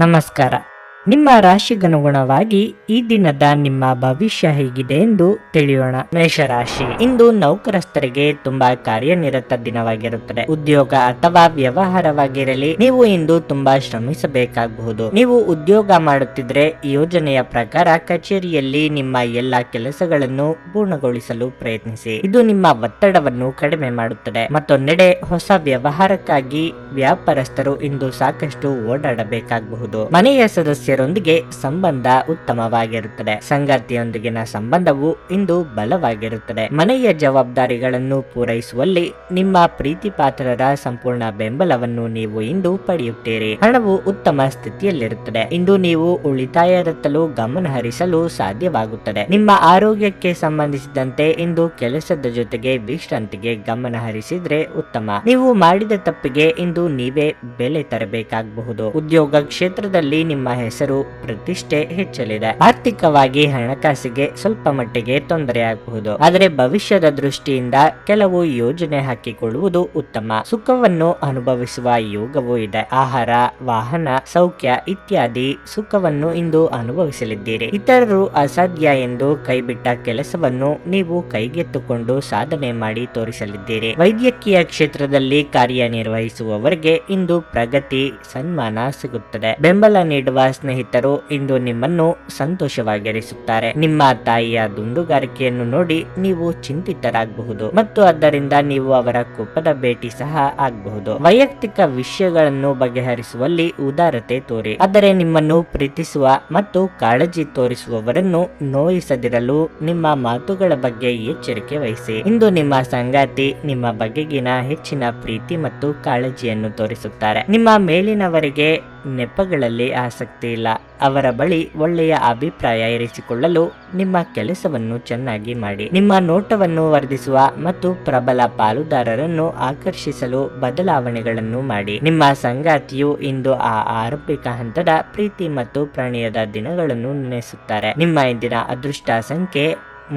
ನಮಸ್ಕಾರ. ನಿಮ್ಮ ರಾಶಿಗನುಗುಣವಾಗಿ ಈ ದಿನದ ನಿಮ್ಮ ಭವಿಷ್ಯ ಹೇಗಿದೆ ಎಂದು ತಿಳಿಯೋಣ. ಮೇಷರಾಶಿ. ಇಂದು ನೌಕರಸ್ಥರಿಗೆ ತುಂಬಾ ಕಾರ್ಯನಿರತ ದಿನವಾಗಿರುತ್ತದೆ. ಉದ್ಯೋಗ ಅಥವಾ ವ್ಯವಹಾರವಾಗಿರಲಿ, ನೀವು ಇಂದು ತುಂಬಾ ಶ್ರಮಿಸಬೇಕಾಗಬಹುದು. ನೀವು ಉದ್ಯೋಗ ಮಾಡುತ್ತಿದ್ರೆ ಯೋಜನೆಯ ಪ್ರಕಾರ ಕಚೇರಿಯಲ್ಲಿ ನಿಮ್ಮ ಎಲ್ಲಾ ಕೆಲಸಗಳನ್ನು ಪೂರ್ಣಗೊಳಿಸಲು ಪ್ರಯತ್ನಿಸಿ. ಇದು ನಿಮ್ಮ ಒತ್ತಡವನ್ನು ಕಡಿಮೆ ಮಾಡುತ್ತದೆ. ಮತ್ತೊಂದೆಡೆ ಹೊಸ ವ್ಯವಹಾರಕ್ಕಾಗಿ ವ್ಯಾಪಾರಸ್ಥರು ಇಂದು ಸಾಕಷ್ಟು ಓಡಾಡಬೇಕಾಗಬಹುದು. ಮನೆಯ ಸದಸ್ಯರೊಂದಿಗೆ ಸಂಬಂಧ ಉತ್ತಮವಾಗಿರುತ್ತದೆ. ಸಂಗಾತಿಯೊಂದಿಗಿನ ಸಂಬಂಧವು ಇಂದು ಬಲವಾಗಿರುತ್ತದೆ. ಮನೆಯ ಜವಾಬ್ದಾರಿಗಳನ್ನು ಪೂರೈಸುವಲ್ಲಿ ನಿಮ್ಮ ಪ್ರೀತಿ ಪಾತ್ರರ ಸಂಪೂರ್ಣ ಬೆಂಬಲವನ್ನು ನೀವು ಇಂದು ಪಡೆಯುತ್ತೀರಿ. ಹಣವು ಉತ್ತಮ ಸ್ಥಿತಿಯಲ್ಲಿರುತ್ತದೆ. ಇಂದು ನೀವು ಉಳಿತಾಯದತ್ತಲೂ ಗಮನ ಹರಿಸಲು ಸಾಧ್ಯವಾಗುತ್ತದೆ. ನಿಮ್ಮ ಆರೋಗ್ಯಕ್ಕೆ ಸಂಬಂಧಿಸಿದಂತೆ ಇಂದು ಕೆಲಸದ ಜೊತೆಗೆ ವಿಶ್ರಾಂತಿಗೆ ಗಮನ ಹರಿಸಿದ್ರೆ ಉತ್ತಮ. ನೀವು ಮಾಡಿದ ತಪ್ಪಿಗೆ ಇಂದು ನೀವೇ ಬೆಲೆ ತರಬೇಕಾಗಬಹುದು. ಉದ್ಯೋಗ ಕ್ಷೇತ್ರದಲ್ಲಿ ನಿಮ್ಮ ಹೆಸರು ಪ್ರತಿಷ್ಠೆ ಹೆಚ್ಚಲಿದೆ. ಆರ್ಥಿಕವಾಗಿ ಹಣಕಾಸಿಗೆ ಸ್ವಲ್ಪ ಮಟ್ಟಿಗೆ ತೊಂದರೆಯಾಗಬಹುದು. ಆದರೆ ಭವಿಷ್ಯದ ದೃಷ್ಟಿಯಿಂದ ಕೆಲವು ಯೋಜನೆ ಹಾಕಿಕೊಳ್ಳುವುದು ಉತ್ತಮ. ಸುಖವನ್ನು ಅನುಭವಿಸುವ ಯೋಗವೂ ಇದೆ. ಆಹಾರ, ವಾಹನ, ಸೌಖ್ಯ ಇತ್ಯಾದಿ ಸುಖವನ್ನು ಇಂದು ಅನುಭವಿಸಲಿದ್ದೀರಿ. ಇತರರು ಅಸಾಧ್ಯ ಎಂದು ಕೈಬಿಟ್ಟ ಕೆಲಸವನ್ನು ನೀವು ಕೈಗೆತ್ತಿಕೊಂಡು ಸಾಧನೆ ಮಾಡಿ ತೋರಿಸಲಿದ್ದೀರಿ. ವೈದ್ಯಕೀಯ ಕ್ಷೇತ್ರದಲ್ಲಿ ಕಾರ್ಯನಿರ್ವಹಿಸುವವರಿಗೆ ಇಂದು ಪ್ರಗತಿ, ಸನ್ಮಾನ ಸಿಗುತ್ತದೆ. ಬೆಂಬಲ ನೀಡುವ ಸ್ನೇಹಿತರು ಇಂದು ನಿಮ್ಮನ್ನು ಸಂತೋಷವಾಗಿರಿಸುತ್ತಾರೆ. ನಿಮ್ಮ ತಾಯಿಯ ದುಂಡುಗಾರಿಕೆಯನ್ನು ನೋಡಿ ನೀವು ಚಿಂತಿತರಾಗಬಹುದು ಮತ್ತು ಆದ್ದರಿಂದ ನೀವು ಅವರ ಕೋಪದ ಭೇಟಿ ಸಹ ಆಗಬಹುದು. ವೈಯಕ್ತಿಕ ವಿಷಯಗಳನ್ನು ಬಗೆಹರಿಸುವಲ್ಲಿ ಉದಾರತೆ ತೋರಿ. ಆದರೆ ನಿಮ್ಮನ್ನು ಪ್ರೀತಿಸುವ ಮತ್ತು ಕಾಳಜಿ ತೋರಿಸುವವರನ್ನು ನೋಯಿಸದಿರಲು ನಿಮ್ಮ ಮಾತುಗಳ ಬಗ್ಗೆ ಎಚ್ಚರಿಕೆ ವಹಿಸಿ. ಇಂದು ನಿಮ್ಮ ಸಂಗಾತಿ ನಿಮ್ಮ ಬಗೆಗಿನ ಹೆಚ್ಚಿನ ಪ್ರೀತಿ ಮತ್ತು ಕಾಳಜಿಯನ್ನು ತೋರಿಸುತ್ತಾರೆ. ನಿಮ್ಮ ಮೇಲಿನವರಿಗೆ ನೆಪಗಳಲ್ಲಿ ಆಸಕ್ತಿ ಇಲ್ಲ. ಅವರ ಬಳಿ ಒಳ್ಳೆಯ ಅಭಿಪ್ರಾಯ ಇರಿಸಿಕೊಳ್ಳಲು ನಿಮ್ಮ ಕೆಲಸವನ್ನು ಚೆನ್ನಾಗಿ ಮಾಡಿ. ನಿಮ್ಮ ನೋಟವನ್ನು ವರ್ಧಿಸುವ ಮತ್ತು ಪ್ರಬಲ ಪಾಲುದಾರರನ್ನು ಆಕರ್ಷಿಸಲು ಬದಲಾವಣೆಗಳನ್ನು ಮಾಡಿ. ನಿಮ್ಮ ಸಂಗಾತಿಯು ಇಂದು ಆ ಆರಂಭಿಕ ಹಂತದ ಪ್ರೀತಿ ಮತ್ತು ಪ್ರಣಯದ ದಿನಗಳನ್ನು ನೆನೆಸುತ್ತಾರೆ. ನಿಮ್ಮ ಇಂದಿನ ಅದೃಷ್ಟ ಸಂಖ್ಯೆ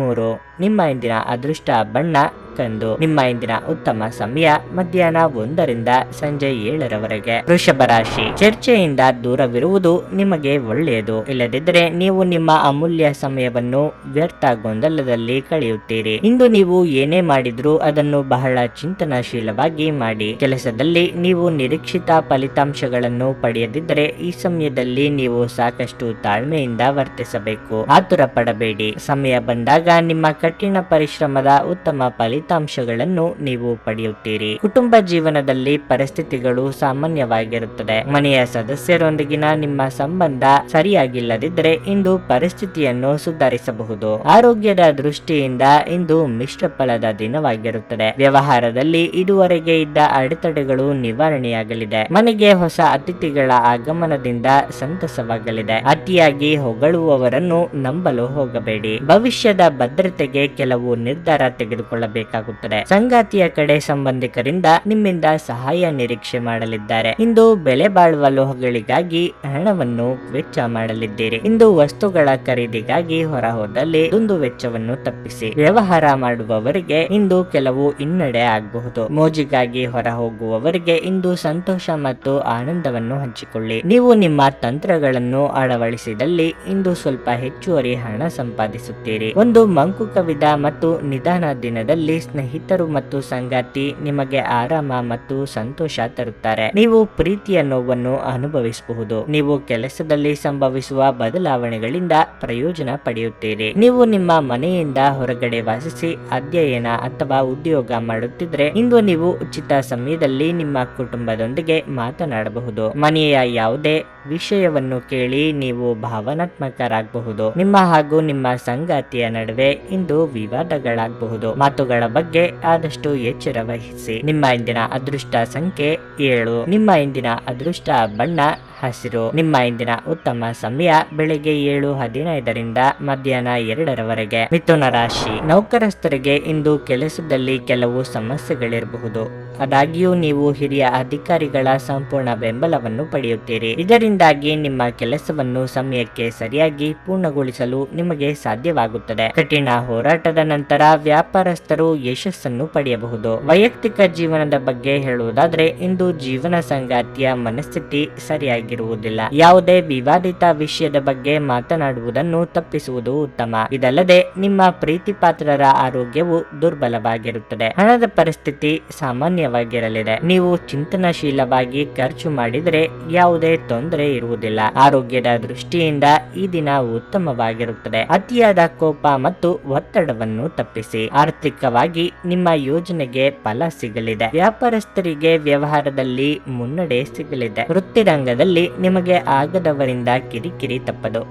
3. ನಿಮ್ಮ ಇಂದಿನ ಅದೃಷ್ಟ ಬಣ್ಣ ಕಂದು. ನಿಮ್ಮ ಇಂದಿನ ಉತ್ತಮ ಸಮಯ ಮಧ್ಯಾಹ್ನ 1 ರಿಂದ ಸಂಜೆ 7 ರವರೆಗೆ. ವೃಷಭ ರಾಶಿ. ಚರ್ಚೆಯಿಂದ ದೂರವಿರುವುದು ನಿಮಗೆ ಒಳ್ಳೆಯದು. ಇಲ್ಲದಿದ್ದರೆ ನೀವು ನಿಮ್ಮ ಅಮೂಲ್ಯ ಸಮಯವನ್ನು ವ್ಯರ್ಥ ಗೊಂದಲದಲ್ಲಿ ಕಳೆಯುತ್ತೀರಿ. ಇಂದು ನೀವು ಏನೇ ಮಾಡಿದ್ರೂ ಅದನ್ನು ಬಹಳ ಚಿಂತನಶೀಲವಾಗಿ ಮಾಡಿ. ಕೆಲಸದಲ್ಲಿ ನೀವು ನಿರೀಕ್ಷಿತ ಫಲಿತಾಂಶಗಳನ್ನು ಪಡೆಯದಿದ್ದರೆ ಈ ಸಮಯದಲ್ಲಿ ನೀವು ಸಾಕಷ್ಟು ತಾಳ್ಮೆಯಿಂದ ವರ್ತಿಸಬೇಕು. ಆತುರ ಪಡಬೇಡಿ. ಸಮಯ ಬಂದಾಗ ನಿಮ್ಮ ಕಠಿಣ ಪರಿಶ್ರಮದ ಉತ್ತಮ ಫಲಿತಾಂಶಗಳನ್ನು ನೀವು ಪಡೆಯುತ್ತೀರಿ. ಕುಟುಂಬ ಜೀವನದಲ್ಲಿ ಪರಿಸ್ಥಿತಿಗಳು ಸಾಮಾನ್ಯವಾಗಿರುತ್ತದೆ. ಮನೆಯ ಸದಸ್ಯರೊಂದಿಗಿನ ನಿಮ್ಮ ಸಂಬಂಧ ಸರಿಯಾಗಿಲ್ಲದಿದ್ದರೆ ಇಂದು ಪರಿಸ್ಥಿತಿಯನ್ನು ಸುಧಾರಿಸಬಹುದು. ಆರೋಗ್ಯದ ದೃಷ್ಟಿಯಿಂದ ಇಂದು ಮಿಶ್ರ ಫಲದ ದಿನವಾಗಿರುತ್ತದೆ. ವ್ಯವಹಾರದಲ್ಲಿ ಇದುವರೆಗೆ ಇದ್ದ ಅಡೆತಡೆಗಳು ನಿವಾರಣೆಯಾಗಲಿದೆ. ಮನೆಗೆ ಹೊಸ ಅತಿಥಿಗಳ ಆಗಮನದಿಂದ ಸಂತಸವಾಗಲಿದೆ. ಅತಿಯಾಗಿ ಹೊಗಳುವವರನ್ನು ನಂಬಲು ಹೋಗಬೇಡಿ. ಭವಿಷ್ಯದ ಭದ್ರತೆಗೆ ಕೆಲವು ನಿರ್ಧಾರ ತೆಗೆದುಕೊಳ್ಳಬೇಕಾಗುತ್ತದೆ. ಸಂಗಾತಿಯ ಕಡೆ ಸಂಬಂಧಿಕರಿಂದ ನಿಮ್ಮಿಂದ ಸಹಾಯ ನಿರೀಕ್ಷೆ ಮಾಡಲಿದ್ದಾರೆ. ಇಂದು ಬೆಲೆ ಬಾಳುವ ಲೋಹಗಳಿಗಾಗಿ ಹಣವನ್ನು ವೆಚ್ಚ ಮಾಡಲಿದ್ದೀರಿ. ಇಂದು ವಸ್ತುಗಳ ಖರೀದಿಗಾಗಿ ಹೊರ ಹೋದಲ್ಲಿ ದುಂದು ವೆಚ್ಚವನ್ನು ತಪ್ಪಿಸಿ. ವ್ಯವಹಾರ ಮಾಡುವವರಿಗೆ ಇಂದು ಕೆಲವು ಹಿನ್ನಡೆ ಆಗಬಹುದು. ಮೋಜಿಗಾಗಿ ಹೊರ ಹೋಗುವವರಿಗೆ ಇಂದು ಸಂತೋಷ ಮತ್ತು ಆನಂದವನ್ನು ಹಂಚಿಕೊಳ್ಳಿ. ನೀವು ನಿಮ್ಮ ತಂತ್ರಗಳನ್ನು ಅಳವಡಿಸಿದಲ್ಲಿ ಇಂದು ಸ್ವಲ್ಪ ಹೆಚ್ಚುವರಿ ಹಣ ಸಂಪಾದಿಸುತ್ತೀರಿ. ಒಂದು ಮಂಕು ಕವಿದ ಮತ್ತು ನಿಧಾನ ದಿನದಲ್ಲಿ ಸ್ನೇಹಿತರು ಮತ್ತು ಸಂಗಾತಿ ನಿಮಗೆ ಆರಾಮ ಮತ್ತು ಸಂತೋಷ ತರುತ್ತಾರೆ. ನೀವು ಪ್ರೀತಿಯ ನೋವನ್ನು ಅನುಭವಿಸಬಹುದು. ನೀವು ಕೆಲಸದಲ್ಲಿ ಸಂಭವಿಸುವ ಬದಲಾವಣೆಗಳಿಂದ ಪ್ರಯೋಜನ ಪಡೆಯುತ್ತೀರಿ. ನೀವು ನಿಮ್ಮ ಮನೆಯಿಂದ ಹೊರಗಡೆ ವಾಸಿಸಿ ಅಧ್ಯಯನ ಅಥವಾ ಉದ್ಯೋಗ ಮಾಡುತ್ತಿದ್ರೆ ಇಂದು ನೀವು ಉಚಿತ ಸಮಯದಲ್ಲಿ ನಿಮ್ಮ ಕುಟುಂಬದೊಂದಿಗೆ ಮಾತನಾಡಬಹುದು. ಮನೆಯ ಯಾವುದೇ ವಿಷಯವನ್ನು ಕೇಳಿ ನೀವು ಭಾವನಾತ್ಮಕರಾಗಬಹುದು. ನಿಮ್ಮ ಹಾಗೂ ನಿಮ್ಮ ಸಂಗಾತಿಯ ನಡುವೆ ಇಂದು ವಿವಾದಗಳಾಗಬಹುದು. ಮಾತುಗಳ ಬಗ್ಗೆ ಆದಷ್ಟು ಎಚ್ಚರ ವಹಿಸಿ. ನಿಮ್ಮ ಇಂದಿನ ಅದೃಷ್ಟ ಸಂಖ್ಯೆ 7. ನಿಮ್ಮ ಇಂದಿನ ಅದೃಷ್ಟ ಬಣ್ಣ ಹಸಿರು. ನಿಮ್ಮ ಇಂದಿನ ಉತ್ತಮ ಸಮಯ ಬೆಳಿಗ್ಗೆ 7:15 ರಿಂದ ಮಧ್ಯಾಹ್ನ 2 ರವರೆಗೆ. ಮಿಥುನ ರಾಶಿ. ನೌಕರಸ್ಥರಿಗೆ ಇಂದು ಕೆಲಸದಲ್ಲಿ ಕೆಲವು ಸಮಸ್ಯೆಗಳಿರಬಹುದು. ಆದಾಗ್ಯೂ ನೀವು ಹಿರಿಯ ಅಧಿಕಾರಿಗಳ ಸಂಪೂರ್ಣ ಬೆಂಬಲವನ್ನು ಪಡೆಯುತ್ತೀರಿ. ಇದರಿಂದಾಗಿ ನಿಮ್ಮ ಕೆಲಸವನ್ನು ಸಮಯಕ್ಕೆ ಸರಿಯಾಗಿ ಪೂರ್ಣಗೊಳಿಸಲು ನಿಮಗೆ ಸಾಧ್ಯವಾಗುತ್ತದೆ. ಕಠಿಣ ಹೋರಾಟದ ನಂತರ ವ್ಯಾಪಾರಸ್ಥರು ಯಶಸ್ಸನ್ನು ಪಡೆಯಬಹುದು. ವೈಯಕ್ತಿಕ ಜೀವನದ ಬಗ್ಗೆ ಹೇಳುವುದಾದ್ರೆ, ಇಂದು ಜೀವನ ಸಂಗಾತಿಯ ಮನಸ್ಥಿತಿ ಸರಿಯಾಗಿರುವುದಿಲ್ಲ. ಯಾವುದೇ ವಿವಾದಿತ ವಿಷಯದ ಬಗ್ಗೆ ಮಾತನಾಡುವುದನ್ನು ತಪ್ಪಿಸುವುದು ಉತ್ತಮ. ಇದಲ್ಲದೆ ನಿಮ್ಮ ಪ್ರೀತಿ ಪಾತ್ರರ ಆರೋಗ್ಯವು ದುರ್ಬಲವಾಗಿರುತ್ತದೆ. ಹಣದ ಪರಿಸ್ಥಿತಿ ಸಾಮಾನ್ಯವಾಗಿರಲಿದೆ. ನೀವು ಚಿಂತನಶೀಲವಾಗಿ ಖರ್ಚು ಮಾಡಿದರೆ ಯಾವುದೇ ತೊಂದರೆ ಇರುವುದಿಲ್ಲ. ಆರೋಗ್ಯದ ದೃಷ್ಟಿಯಿಂದ ಈ ದಿನ ಉತ್ತಮವಾಗಿರುತ್ತದೆ. ಅತಿಯಾದ ಕೋಪ ಮತ್ತು ಒತ್ತಡವನ್ನು ತಪ್ಪಿಸಿ. ಆರ್ಥಿಕವಾಗಿ ನಿಮ್ಮ ಯೋಜನೆಗೆ ಫಲ ಸಿಗಲಿದೆ. ವ್ಯಾಪಾರಸ್ಥರಿಗೆ ವ್ಯವಹಾರದಲ್ಲಿ ಮುನ್ನಡೆ ಸಿಗಲಿದೆ. ವೃತ್ತಿರಂಗದಲ್ಲಿ ನಿಮಗೆ ಆಗದವರಿಂದ ಕಿರಿಕಿರಿ ತಪ್ಪದು.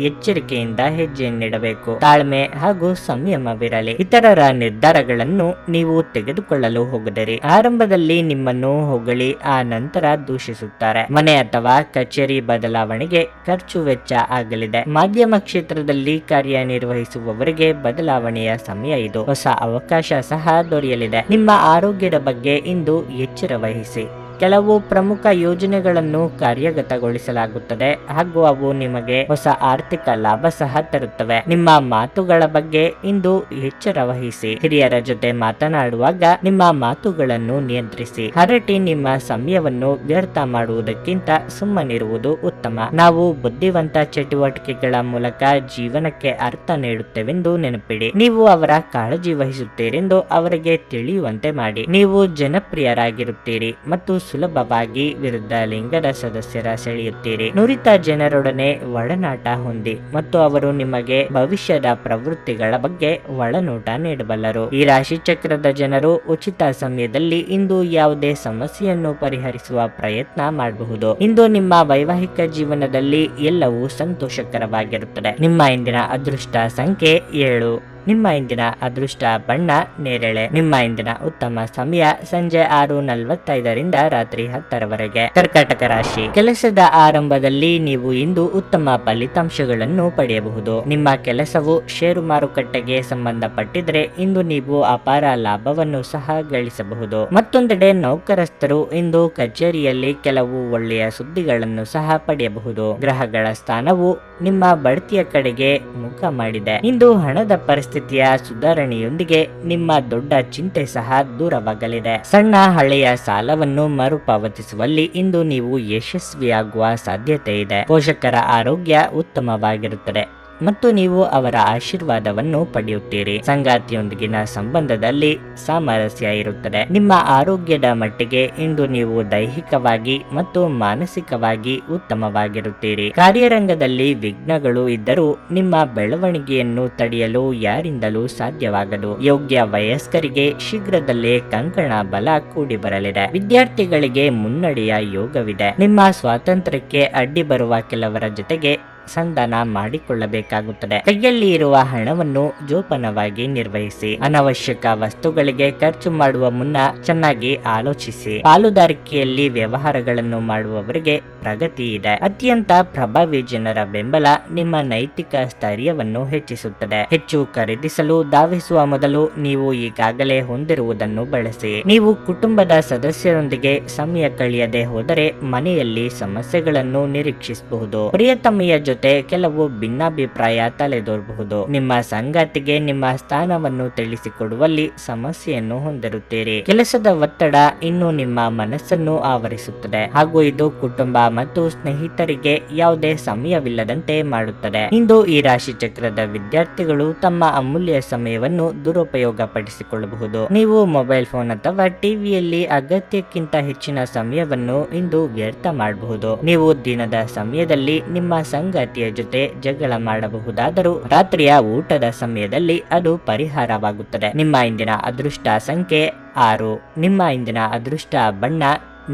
ಎಚ್ಚರಿಕೆಯಿಂದ ಹೆಜ್ಜೆಯನ್ನಿಡಬೇಕು. ತಾಳ್ಮೆ ಹಾಗೂ ಸಂಯಮವಿರಲಿ. ಇತರರ ನಿರ್ಧಾರಗಳನ್ನು ನೀವು ತೆಗೆದುಕೊಳ್ಳಲು ಹೋಗದಿರಿ. ಆರಂಭದಲ್ಲಿ ನಿಮ್ಮನ್ನು ಹೊಗಳಿ ಆ ನಂತರ ದೂಷಿಸುತ್ತಾರೆ. ಮನೆ ಅಥವಾ ಕಚೇರಿ ಬದಲಾವಣೆಗೆ ಖರ್ಚು ವೆಚ್ಚ ಆಗಲಿದೆ. ಮಾಧ್ಯಮ ಕ್ಷೇತ್ರದಲ್ಲಿ ಕಾರ್ಯನಿರ್ವಹಿಸುವವರಿಗೆ ಬದಲಾವಣೆಯ ಸಮಯ ಇದು. ಹೊಸ ಅವಕಾಶ ಸಹ ದೊರೆಯಲಿದೆ. ನಿಮ್ಮ ಆರೋಗ್ಯದ ಬಗ್ಗೆ ಇಂದು ಎಚ್ಚರ ವಹಿಸಿ. ಕೆಲವು ಪ್ರಮುಖ ಯೋಜನೆಗಳನ್ನು ಕಾರ್ಯಗತಗೊಳಿಸಲಾಗುತ್ತದೆ ಹಾಗೂ ಅವು ನಿಮಗೆ ಹೊಸ ಆರ್ಥಿಕ ಲಾಭ ಸಹ ತರುತ್ತವೆ. ನಿಮ್ಮ ಮಾತುಗಳ ಬಗ್ಗೆ ಇಂದು ಎಚ್ಚರ ವಹಿಸಿ. ಹಿರಿಯರ ಜೊತೆ ಮಾತನಾಡುವಾಗ ನಿಮ್ಮ ಮಾತುಗಳನ್ನು ನಿಯಂತ್ರಿಸಿ. ಹರಟಿ ನಿಮ್ಮ ಸಮಯವನ್ನು ವ್ಯರ್ಥ ಮಾಡುವುದಕ್ಕಿಂತ ಸುಮ್ಮನಿರುವುದು ಉತ್ತಮ. ನಾವು ಬುದ್ಧಿವಂತ ಚಟುವಟಿಕೆಗಳ ಮೂಲಕ ಜೀವನಕ್ಕೆ ಅರ್ಥ ನೀಡುತ್ತೇವೆಂದು ನೆನಪಿಡಿ. ನೀವು ಅವರ ಕಾಳಜಿ ವಹಿಸುತ್ತೀರೆಂದು ಅವರಿಗೆ ತಿಳಿಯುವಂತೆ ಮಾಡಿ. ನೀವು ಜನಪ್ರಿಯರಾಗಿರುತ್ತೀರಿ ಮತ್ತು ಸುಲಭವಾಗಿ ವಿರುದ್ಧ ಲಿಂಗದ ಸದಸ್ಯರ ಸೆಳೆಯುತ್ತೀರಿ. ನುರಿತ ಜನರೊಡನೆ ಒಡನಾಟ ಹೊಂದಿ ಮತ್ತು ಅವರು ನಿಮಗೆ ಭವಿಷ್ಯದ ಪ್ರವೃತ್ತಿಗಳ ಬಗ್ಗೆ ಒಳನೋಟ ನೀಡಬಲ್ಲರು. ಈ ರಾಶಿ ಚಕ್ರದ ಜನರು ಉಚಿತ ಸಮಯದಲ್ಲಿ ಇಂದು ಯಾವುದೇ ಸಮಸ್ಯೆಯನ್ನು ಪರಿಹರಿಸುವ ಪ್ರಯತ್ನ ಮಾಡಬಹುದು. ಇಂದು ನಿಮ್ಮ ವೈವಾಹಿಕ ಜೀವನದಲ್ಲಿ ಎಲ್ಲವೂ ಸಂತೋಷಕರವಾಗಿರುತ್ತದೆ. ನಿಮ್ಮ ಇಂದಿನ ಅದೃಷ್ಟ ಸಂಖ್ಯೆ 7. ನಿಮ್ಮ ಇಂದಿನ ಅದೃಷ್ಟ ಬಣ್ಣ ನೇರಳೆ. ನಿಮ್ಮ ಇಂದಿನ ಉತ್ತಮ ಸಮಯ ಸಂಜೆ 6:45 ರಾತ್ರಿ 10ರವರೆಗೆ. ಕರ್ಕಾಟಕ ರಾಶಿ. ಕೆಲಸದ ಆರಂಭದಲ್ಲಿ ನೀವು ಇಂದು ಉತ್ತಮ ಫಲಿತಾಂಶಗಳನ್ನು ಪಡೆಯಬಹುದು. ನಿಮ್ಮ ಕೆಲಸವು ಷೇರು ಮಾರುಕಟ್ಟೆಗೆ ಸಂಬಂಧಪಟ್ಟಿದ್ರೆ ಇಂದು ನೀವು ಅಪಾರ ಲಾಭವನ್ನು ಸಹ ಗಳಿಸಬಹುದು. ಮತ್ತೊಂದೆಡೆ ನೌಕರಸ್ಥರು ಇಂದು ಕಚೇರಿಯಲ್ಲಿ ಕೆಲವು ಒಳ್ಳೆಯ ಸುದ್ದಿಗಳನ್ನು ಸಹ ಪಡೆಯಬಹುದು. ಗ್ರಹಗಳ ಸ್ಥಾನವು ನಿಮ್ಮ ಬಡ್ತಿಯ ಕಡೆಗೆ ಮುಖ ಮಾಡಿದೆ. ಇಂದು ಹಣದ ಪರಿಸ್ಥಿತಿಯ ಸುಧಾರಣೆಯೊಂದಿಗೆ ನಿಮ್ಮ ದೊಡ್ಡ ಚಿಂತೆ ಸಹ ದೂರವಾಗಲಿದೆ. ಸಣ್ಣ ಹಳೆಯ ಸಾಲವನ್ನು ಮರುಪಾವತಿಸುವಲ್ಲಿ ಇಂದು ನೀವು ಯಶಸ್ವಿಯಾಗುವ ಸಾಧ್ಯತೆ ಇದೆ. ಪೋಷಕರ ಆರೋಗ್ಯ ಉತ್ತಮವಾಗಿರುತ್ತದೆ ಮತ್ತು ನೀವು ಅವರ ಆಶೀರ್ವಾದವನ್ನು ಪಡೆಯುತ್ತೀರಿ. ಸಂಗಾತಿಯೊಂದಿಗಿನ ಸಂಬಂಧದಲ್ಲಿ ಸಾಮರಸ್ಯ ಇರುತ್ತದೆ. ನಿಮ್ಮ ಆರೋಗ್ಯದ ಮಟ್ಟಿಗೆ ಇಂದು ನೀವು ದೈಹಿಕವಾಗಿ ಮತ್ತು ಮಾನಸಿಕವಾಗಿ ಉತ್ತಮವಾಗಿರುತ್ತೀರಿ. ಕಾರ್ಯರಂಗದಲ್ಲಿ ವಿಘ್ನಗಳು ಇದ್ದರೂ ನಿಮ್ಮ ಬೆಳವಣಿಗೆಯನ್ನು ತಡೆಯಲು ಯಾರಿಂದಲೂ ಸಾಧ್ಯವಾಗದು. ಯೋಗ್ಯ ವಯಸ್ಕರಿಗೆ ಶೀಘ್ರದಲ್ಲೇ ಕಂಕಣ ಬಲ ಕೂಡಿ ಬರಲಿದೆ. ವಿದ್ಯಾರ್ಥಿಗಳಿಗೆ ಮುನ್ನಡೆಯ ಯೋಗವಿದೆ. ನಿಮ್ಮ ಸ್ವಾತಂತ್ರ್ಯಕ್ಕೆ ಅಡ್ಡಿ ಬರುವ ಕೆಲವರ ಜೊತೆಗೆ ಸಂಧಾನ ಮಾಡಿಕೊಳ್ಳಬೇಕಾಗುತ್ತದೆ. ಕೈಯಲ್ಲಿ ಇರುವ ಹಣವನ್ನು ಜೋಪಾನವಾಗಿ ನಿರ್ವಹಿಸಿ. ಅನವಶ್ಯಕ ವಸ್ತುಗಳಿಗೆ ಖರ್ಚು ಮಾಡುವ ಮುನ್ನ ಚೆನ್ನಾಗಿ ಆಲೋಚಿಸಿ. ಪಾಲುದಾರಿಕೆಯಲ್ಲಿ ವ್ಯವಹಾರಗಳನ್ನು ಮಾಡುವವರಿಗೆ ಪ್ರಗತಿ ಇದೆ. ಅತ್ಯಂತ ಪ್ರಭಾವಿ ಜನರ ಬೆಂಬಲ ನಿಮ್ಮ ನೈತಿಕ ಸ್ಥೈರ್ಯವನ್ನು ಹೆಚ್ಚಿಸುತ್ತದೆ. ಹೆಚ್ಚು ಖರೀದಿಸಲು ಧಾವಿಸುವ ಮೊದಲು ನೀವು ಈಗಾಗಲೇ ಹೊಂದಿರುವುದನ್ನು ಬಳಸಿ. ನೀವು ಕುಟುಂಬದ ಸದಸ್ಯರೊಂದಿಗೆ ಸಮಯ ಕಳೆಯದೆ ಹೋದರೆ ಮನೆಯಲ್ಲಿ ಸಮಸ್ಯೆಗಳನ್ನು ನಿರೀಕ್ಷಿಸಬಹುದು. ಪ್ರಿಯತಮೆಯ ಜೊತೆ ಕೆಲವು ಭಿನ್ನಾಭಿಪ್ರಾಯ ತಲೆದೋರಬಹುದು. ನಿಮ್ಮ ಸಂಗಾತಿಗೆ ನಿಮ್ಮ ಸ್ಥಾನವನ್ನು ತಿಳಿಸಿಕೊಡುವಲ್ಲಿ ಸಮಸ್ಯೆಯನ್ನು ಹೊಂದಿರುತ್ತೀರಿ. ಕೆಲಸದ ಒತ್ತಡ ಇನ್ನು ನಿಮ್ಮ ಮನಸ್ಸನ್ನು ಆವರಿಸುತ್ತದೆ ಹಾಗೂ ಇದು ಕುಟುಂಬ ಮತ್ತು ಸ್ನೇಹಿತರಿಗೆ ಯಾವುದೇ ಸಮಯವಿಲ್ಲದಂತೆ ಮಾಡುತ್ತದೆ. ಇಂದು ಈ ರಾಶಿ ಚಕ್ರದ ವಿದ್ಯಾರ್ಥಿಗಳು ತಮ್ಮ ಅಮೂಲ್ಯ ಸಮಯವನ್ನು ದುರುಪಯೋಗ ಪಡಿಸಿಕೊಳ್ಳಬಹುದು. ನೀವು ಮೊಬೈಲ್ ಫೋನ್ ಅಥವಾ ಟಿವಿಯಲ್ಲಿ ಅಗತ್ಯಕ್ಕಿಂತ ಹೆಚ್ಚಿನ ಸಮಯವನ್ನು ಇಂದು ವ್ಯರ್ಥ ಮಾಡಬಹುದು. ನೀವು ದಿನದ ಸಮಯದಲ್ಲಿ ನಿಮ್ಮ ಸಂಗಾತಿಯ ಜೊತೆ ಜಗಳ ಮಾಡಬಹುದಾದರೂ ರಾತ್ರಿಯ ಊಟದ ಸಮಯದಲ್ಲಿ ಅದು ಪರಿಹಾರವಾಗುತ್ತದೆ. ನಿಮ್ಮ ಇಂದಿನ ಅದೃಷ್ಟ ಸಂಖ್ಯೆ 6. ನಿಮ್ಮ ಇಂದಿನ ಅದೃಷ್ಟ ಬಣ್ಣ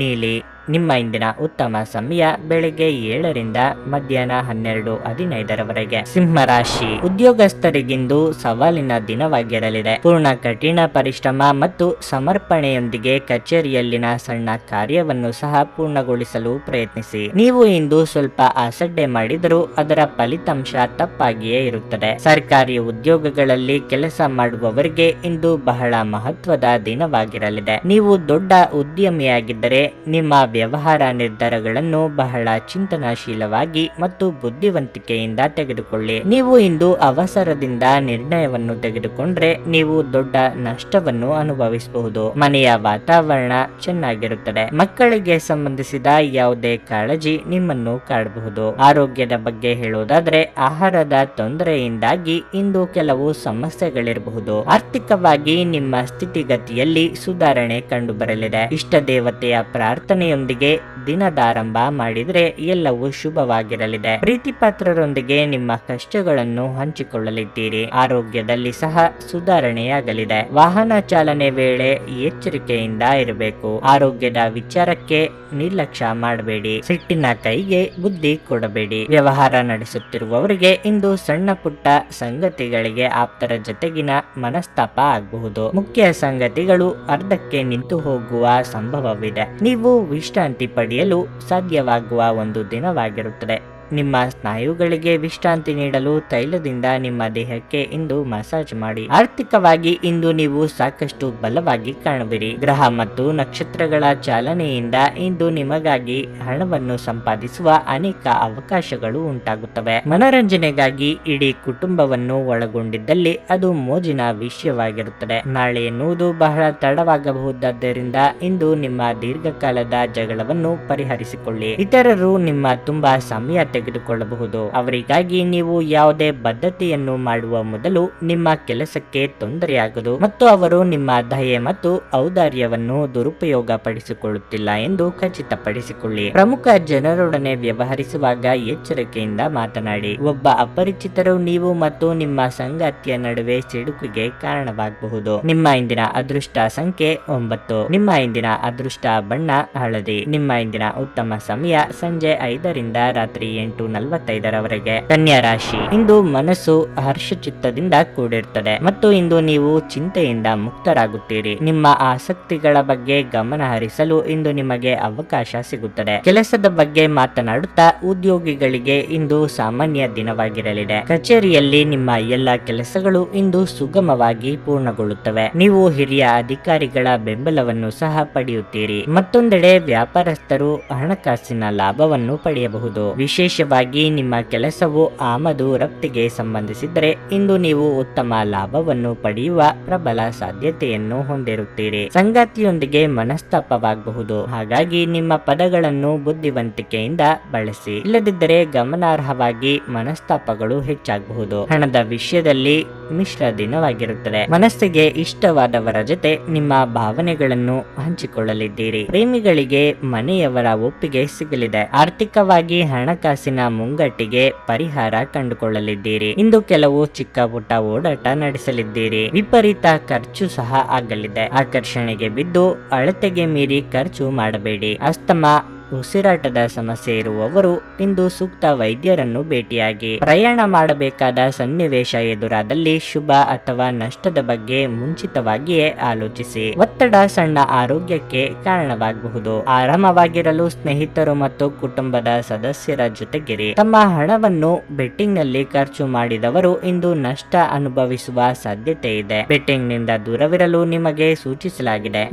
ನೀಲಿ. ನಿಮ್ಮ ಇಂದಿನ ಉತ್ತಮ ಸಮಯ ಬೆಳಿಗ್ಗೆ 7ರಿಂದ ಮಧ್ಯಾಹ್ನ 12:15ರವರೆಗೆ. ಸಿಂಹ ರಾಶಿ, ಉದ್ಯೋಗಸ್ಥರಿಗಿಂದು ಸವಾಲಿನ ದಿನವಾಗಿರಲಿದೆ. ಪೂರ್ಣ ಕಠಿಣ ಪರಿಶ್ರಮ ಮತ್ತು ಸಮರ್ಪಣೆಯೊಂದಿಗೆ ಕಚೇರಿಯಲ್ಲಿನ ಸಣ್ಣ ಕಾರ್ಯವನ್ನು ಸಹ ಪೂರ್ಣಗೊಳಿಸಲು ಪ್ರಯತ್ನಿಸಿ. ನೀವು ಇಂದು ಸ್ವಲ್ಪ ಅಸಡ್ಡೆ ಮಾಡಿದರೂ ಅದರ ಫಲಿತಾಂಶ ತಪ್ಪಾಗಿಯೇ ಇರುತ್ತದೆ. ಸರ್ಕಾರಿ ಉದ್ಯೋಗಗಳಲ್ಲಿ ಕೆಲಸ ಮಾಡುವವರಿಗೆ ಇಂದು ಬಹಳ ಮಹತ್ವದ ದಿನವಾಗಿರಲಿದೆ. ನೀವು ದೊಡ್ಡ ಉದ್ಯಮಿಯಾಗಿದ್ದರೆ ನಿಮ್ಮ ವ್ಯವಹಾರ ನಿರ್ಧಾರಗಳನ್ನು ಬಹಳ ಚಿಂತನಾಶೀಲವಾಗಿ ಮತ್ತು ಬುದ್ಧಿವಂತಿಕೆಯಿಂದ ತೆಗೆದುಕೊಳ್ಳಿ. ನೀವು ಇಂದು ಅವಸರದಿಂದ ನಿರ್ಣಯವನ್ನು ತೆಗೆದುಕೊಂಡ್ರೆ ನೀವು ದೊಡ್ಡ ನಷ್ಟವನ್ನು ಅನುಭವಿಸಬಹುದು. ಮನೆಯ ವಾತಾವರಣ ಚೆನ್ನಾಗಿರುತ್ತದೆ. ಮಕ್ಕಳಿಗೆ ಸಂಬಂಧಿಸಿದ ಯಾವುದೇ ಕಾಳಜಿ ನಿಮ್ಮನ್ನು ಕಾಡಬಹುದು. ಆರೋಗ್ಯದ ಬಗ್ಗೆ ಹೇಳೋದಾದ್ರೆ ಆಹಾರದ ತೊಂದರೆಯಿಂದಾಗಿ ಇಂದು ಕೆಲವು ಸಮಸ್ಯೆಗಳಿರಬಹುದು. ಆರ್ಥಿಕವಾಗಿ ನಿಮ್ಮ ಸ್ಥಿತಿಗತಿಯಲ್ಲಿ ಸುಧಾರಣೆ ಕಂಡುಬರಲಿದೆ. ಇಷ್ಟ ದೇವತೆಯ ಪ್ರಾರ್ಥನೆಯೊಂದಿಗೆ ದಿನದಾರಂಭ ಮಾಡಿದ್ರೆ ಎಲ್ಲವೂ ಶುಭವಾಗಿರಲಿದೆ. ಪ್ರೀತಿಪಾತ್ರರೊಂದಿಗೆ ನಿಮ್ಮ ಕಷ್ಟಗಳನ್ನು ಹಂಚಿಕೊಳ್ಳಲಿದ್ದೀರಿ. ಆರೋಗ್ಯದಲ್ಲಿ ಸಹ ಸುಧಾರಣೆಯಾಗಲಿದೆ. ವಾಹನ ಚಾಲನೆ ವೇಳೆ ಎಚ್ಚರಿಕೆಯಿಂದ ಇರಬೇಕು. ಆರೋಗ್ಯದ ವಿಚಾರಕ್ಕೆ ನಿರ್ಲಕ್ಷ್ಯ ಮಾಡಬೇಡಿ. ಸಿಟ್ಟಿನ ಕೈಗೆ ಬುದ್ಧಿ ಕೊಡಬೇಡಿ. ವ್ಯವಹಾರ ನಡೆಸುತ್ತಿರುವವರಿಗೆ ಇಂದು ಸಣ್ಣ ಪುಟ್ಟ ಸಂಗತಿಗಳಿಗೆ ಆಪ್ತರ ಜೊತೆಗಿನ ಮನಸ್ತಾಪ ಆಗಬಹುದು. ಮುಖ್ಯ ಸಂಗತಿಗಳು ಅರ್ಧಕ್ಕೆ ನಿಂತು ಹೋಗುವ ಸಂಭವವಿದೆ. ನೀವು ವಿಶ್ರಾಂತಿ ಪಡೆಯಲು ಸಾಧ್ಯವಾಗುವ ಒಂದು ದಿನವಾಗಿರುತ್ತದೆ. ನಿಮ್ಮ ಸ್ನಾಯುಗಳಿಗೆ ವಿಶ್ರಾಂತಿ ನೀಡಲು ತೈಲದಿಂದ ನಿಮ್ಮ ದೇಹಕ್ಕೆ ಇಂದು ಮಸಾಜ್ ಮಾಡಿ. ಆರ್ಥಿಕವಾಗಿ ಇಂದು ನೀವು ಸಾಕಷ್ಟು ಬಲವಾಗಿ ಕಾಣುವಿರಿ. ಗ್ರಹ ಮತ್ತು ನಕ್ಷತ್ರಗಳ ಚಾಲನೆಯಿಂದ ಇಂದು ನಿಮಗಾಗಿ ಹಣವನ್ನು ಸಂಪಾದಿಸುವ ಅನೇಕ ಅವಕಾಶಗಳು ಉಂಟಾಗುತ್ತವೆ. ಮನರಂಜನೆಗಾಗಿ ಇಡೀ ಕುಟುಂಬವನ್ನು ಒಳಗೊಂಡಿದ್ದಲ್ಲಿ ಅದು ಮೋಜಿನ ವಿಷಯವಾಗಿರುತ್ತದೆ. ನಾಳೆ ಎನ್ನುವುದು ಬಹಳ ತಡವಾಗಬಹುದಾದ್ದರಿಂದ ಇಂದು ನಿಮ್ಮ ದೀರ್ಘಕಾಲದ ಜಗಳವನ್ನು ಪರಿಹರಿಸಿಕೊಳ್ಳಿ. ಇತರರು ನಿಮ್ಮ ತುಂಬಾ ಸಮಯ ತೆಗೆದುಕೊಳ್ಳಬಹುದು. ಅವರಿಗಾಗಿ ನೀವು ಯಾವುದೇ ಬದ್ಧತೆಯನ್ನು ಮಾಡುವ ಮೊದಲು ನಿಮ್ಮ ಕೆಲಸಕ್ಕೆ ತೊಂದರೆಯಾಗದು ಮತ್ತು ಅವರು ನಿಮ್ಮ ದಯೆ ಮತ್ತು ಔದಾರ್ಯವನ್ನು ದುರುಪಯೋಗ ಪಡಿಸಿಕೊಳ್ಳುತ್ತಿಲ್ಲ ಎಂದು ಖಚಿತಪಡಿಸಿಕೊಳ್ಳಿ. ಪ್ರಮುಖ ಜನರೊಡನೆ ವ್ಯವಹರಿಸುವಾಗ ಎಚ್ಚರಿಕೆಯಿಂದ ಮಾತನಾಡಿ. ಒಬ್ಬ ಅಪರಿಚಿತರು ನೀವು ಮತ್ತು ನಿಮ್ಮ ಸಂಗಾತಿಯ ನಡುವೆ ಸಿಡುಕಿಗೆ ಕಾರಣವಾಗಬಹುದು. ನಿಮ್ಮ ಇಂದಿನ ಅದೃಷ್ಟ ಸಂಖ್ಯೆ 9. ನಿಮ್ಮ ಇಂದಿನ ಅದೃಷ್ಟ ಬಣ್ಣ ಹಳದಿ. ನಿಮ್ಮ ಇಂದಿನ ಉತ್ತಮ ಸಮಯ ಸಂಜೆ 5ರಿಂದ ರಾತ್ರಿ 8:45ರವರೆಗೆ. ಕನ್ಯಾ ರಾಶಿ, ಇಂದು ಮನಸ್ಸು ಹರ್ಷಚಿತ್ತದಿಂದ ಕೂಡಿರುತ್ತದೆ ಮತ್ತು ಇಂದು ನೀವು ಚಿಂತೆಯಿಂದ ಮುಕ್ತರಾಗುತ್ತೀರಿ. ನಿಮ್ಮ ಆಸಕ್ತಿಗಳ ಬಗ್ಗೆ ಗಮನ ಹರಿಸಲು ಇಂದು ನಿಮಗೆ ಅವಕಾಶ ಸಿಗುತ್ತದೆ. ಕೆಲಸದ ಬಗ್ಗೆ ಮಾತನಾಡುತ್ತಾ ಉದ್ಯೋಗಿಗಳಿಗೆ ಇಂದು ಸಾಮಾನ್ಯ ದಿನವಾಗಿರಲಿದೆ. ಕಚೇರಿಯಲ್ಲಿ ನಿಮ್ಮ ಎಲ್ಲ ಕೆಲಸಗಳು ಇಂದು ಸುಗಮವಾಗಿ ಪೂರ್ಣಗೊಳ್ಳುತ್ತವೆ. ನೀವು ಹಿರಿಯ ಅಧಿಕಾರಿಗಳ ಬೆಂಬಲವನ್ನು ಸಹ ಪಡೆಯುತ್ತೀರಿ. ಮತ್ತೊಂದೆಡೆ ವ್ಯಾಪಾರಸ್ಥರು ಹಣಕಾಸಿನ ಲಾಭವನ್ನು ಪಡೆಯಬಹುದು. ವಿಶೇಷವಾಗಿ ನಿಮ್ಮ ಕೆಲಸವು ಆಮದು ರಫ್ತಿಗೆ ಸಂಬಂಧಿಸಿದರೆ ಇಂದು ನೀವು ಉತ್ತಮ ಲಾಭವನ್ನು ಪಡೆಯುವ ಪ್ರಬಲ ಸಾಧ್ಯತೆಯನ್ನು ಹೊಂದಿರುತ್ತೀರಿ. ಸಂಗಾತಿಯೊಂದಿಗೆ ಮನಸ್ತಾಪವಾಗಬಹುದು. ಹಾಗಾಗಿ ನಿಮ್ಮ ಪದಗಳನ್ನು ಬುದ್ಧಿವಂತಿಕೆಯಿಂದ ಬಳಸಿ. ಇಲ್ಲದಿದ್ದರೆ ಗಮನಾರ್ಹವಾಗಿ ಮನಸ್ತಾಪಗಳು ಹೆಚ್ಚಾಗಬಹುದು. ಹಣದ ವಿಷಯದಲ್ಲಿ ಮಿಶ್ರ ದಿನವಾಗಿರುತ್ತದೆ. ಮನಸ್ಸಿಗೆ ಇಷ್ಟವಾದವರ ಜೊತೆ ನಿಮ್ಮ ಭಾವನೆಗಳನ್ನು ಹಂಚಿಕೊಳ್ಳಲಿದ್ದೀರಿ. ಪ್ರೇಮಿಗಳಿಗೆ ಮನೆಯವರ ಒಪ್ಪಿಗೆ ಸಿಗಲಿದೆ. ಆರ್ಥಿಕವಾಗಿ ಹಣಕಾಸಿನ ಮುಂಗಟ್ಟಿಗೆ ಪರಿಹಾರ ಕಂಡುಕೊಳ್ಳಲಿದ್ದೀರಿ. ಇಂದು ಕೆಲವು ಚಿಕ್ಕ ಪುಟ್ಟ ಓಡಾಟ ನಡೆಸಲಿದ್ದೀರಿ. ವಿಪರೀತ ಖರ್ಚು ಸಹ ಆಗಲಿದೆ. ಆಕರ್ಷಣೆಗೆ ಬಿದ್ದು ಅಳತೆಗೆ ಮೀರಿ ಖರ್ಚು ಮಾಡಬೇಡಿ. ಅಸ್ತಮಾ, ಉಸಿರಾಟದ ಸಮಸ್ಯೆ ಇರುವವರು ಇಂದು ಸೂಕ್ತ ವೈದ್ಯರನ್ನು ಭೇಟಿಯಾಗಿ. ಪ್ರಯಾಣ ಮಾಡಬೇಕಾದ ಸನ್ನಿವೇಶ ಎದುರಾದಲ್ಲಿ ಶುಭ ಅಥವಾ ನಷ್ಟದ ಬಗ್ಗೆ ಮುಂಚಿತವಾಗಿಯೇ ಆಲೋಚಿಸಿ. ಒತ್ತಡ ಸಣ್ಣ ಆರೋಗ್ಯಕ್ಕೆ ಕಾರಣವಾಗಬಹುದು. ಆರಾಮವಾಗಿರಲು ಸ್ನೇಹಿತರು ಮತ್ತು ಕುಟುಂಬದ ಸದಸ್ಯರ ಜೊತೆಗಿರಿ. ತಮ್ಮ ಹಣವನ್ನು ಬೆಟ್ಟಿಂಗ್ ನಲ್ಲಿ ಖರ್ಚು ಮಾಡಿದವರು ಇಂದು ನಷ್ಟ ಅನುಭವಿಸುವ ಸಾಧ್ಯತೆ ಇದೆ. ಬೆಟ್ಟಿಂಗ್ ನಿಂದ ದೂರವಿರಲು ನಿಮಗೆ ಸೂಚಿಸಲಾಗಿದೆ.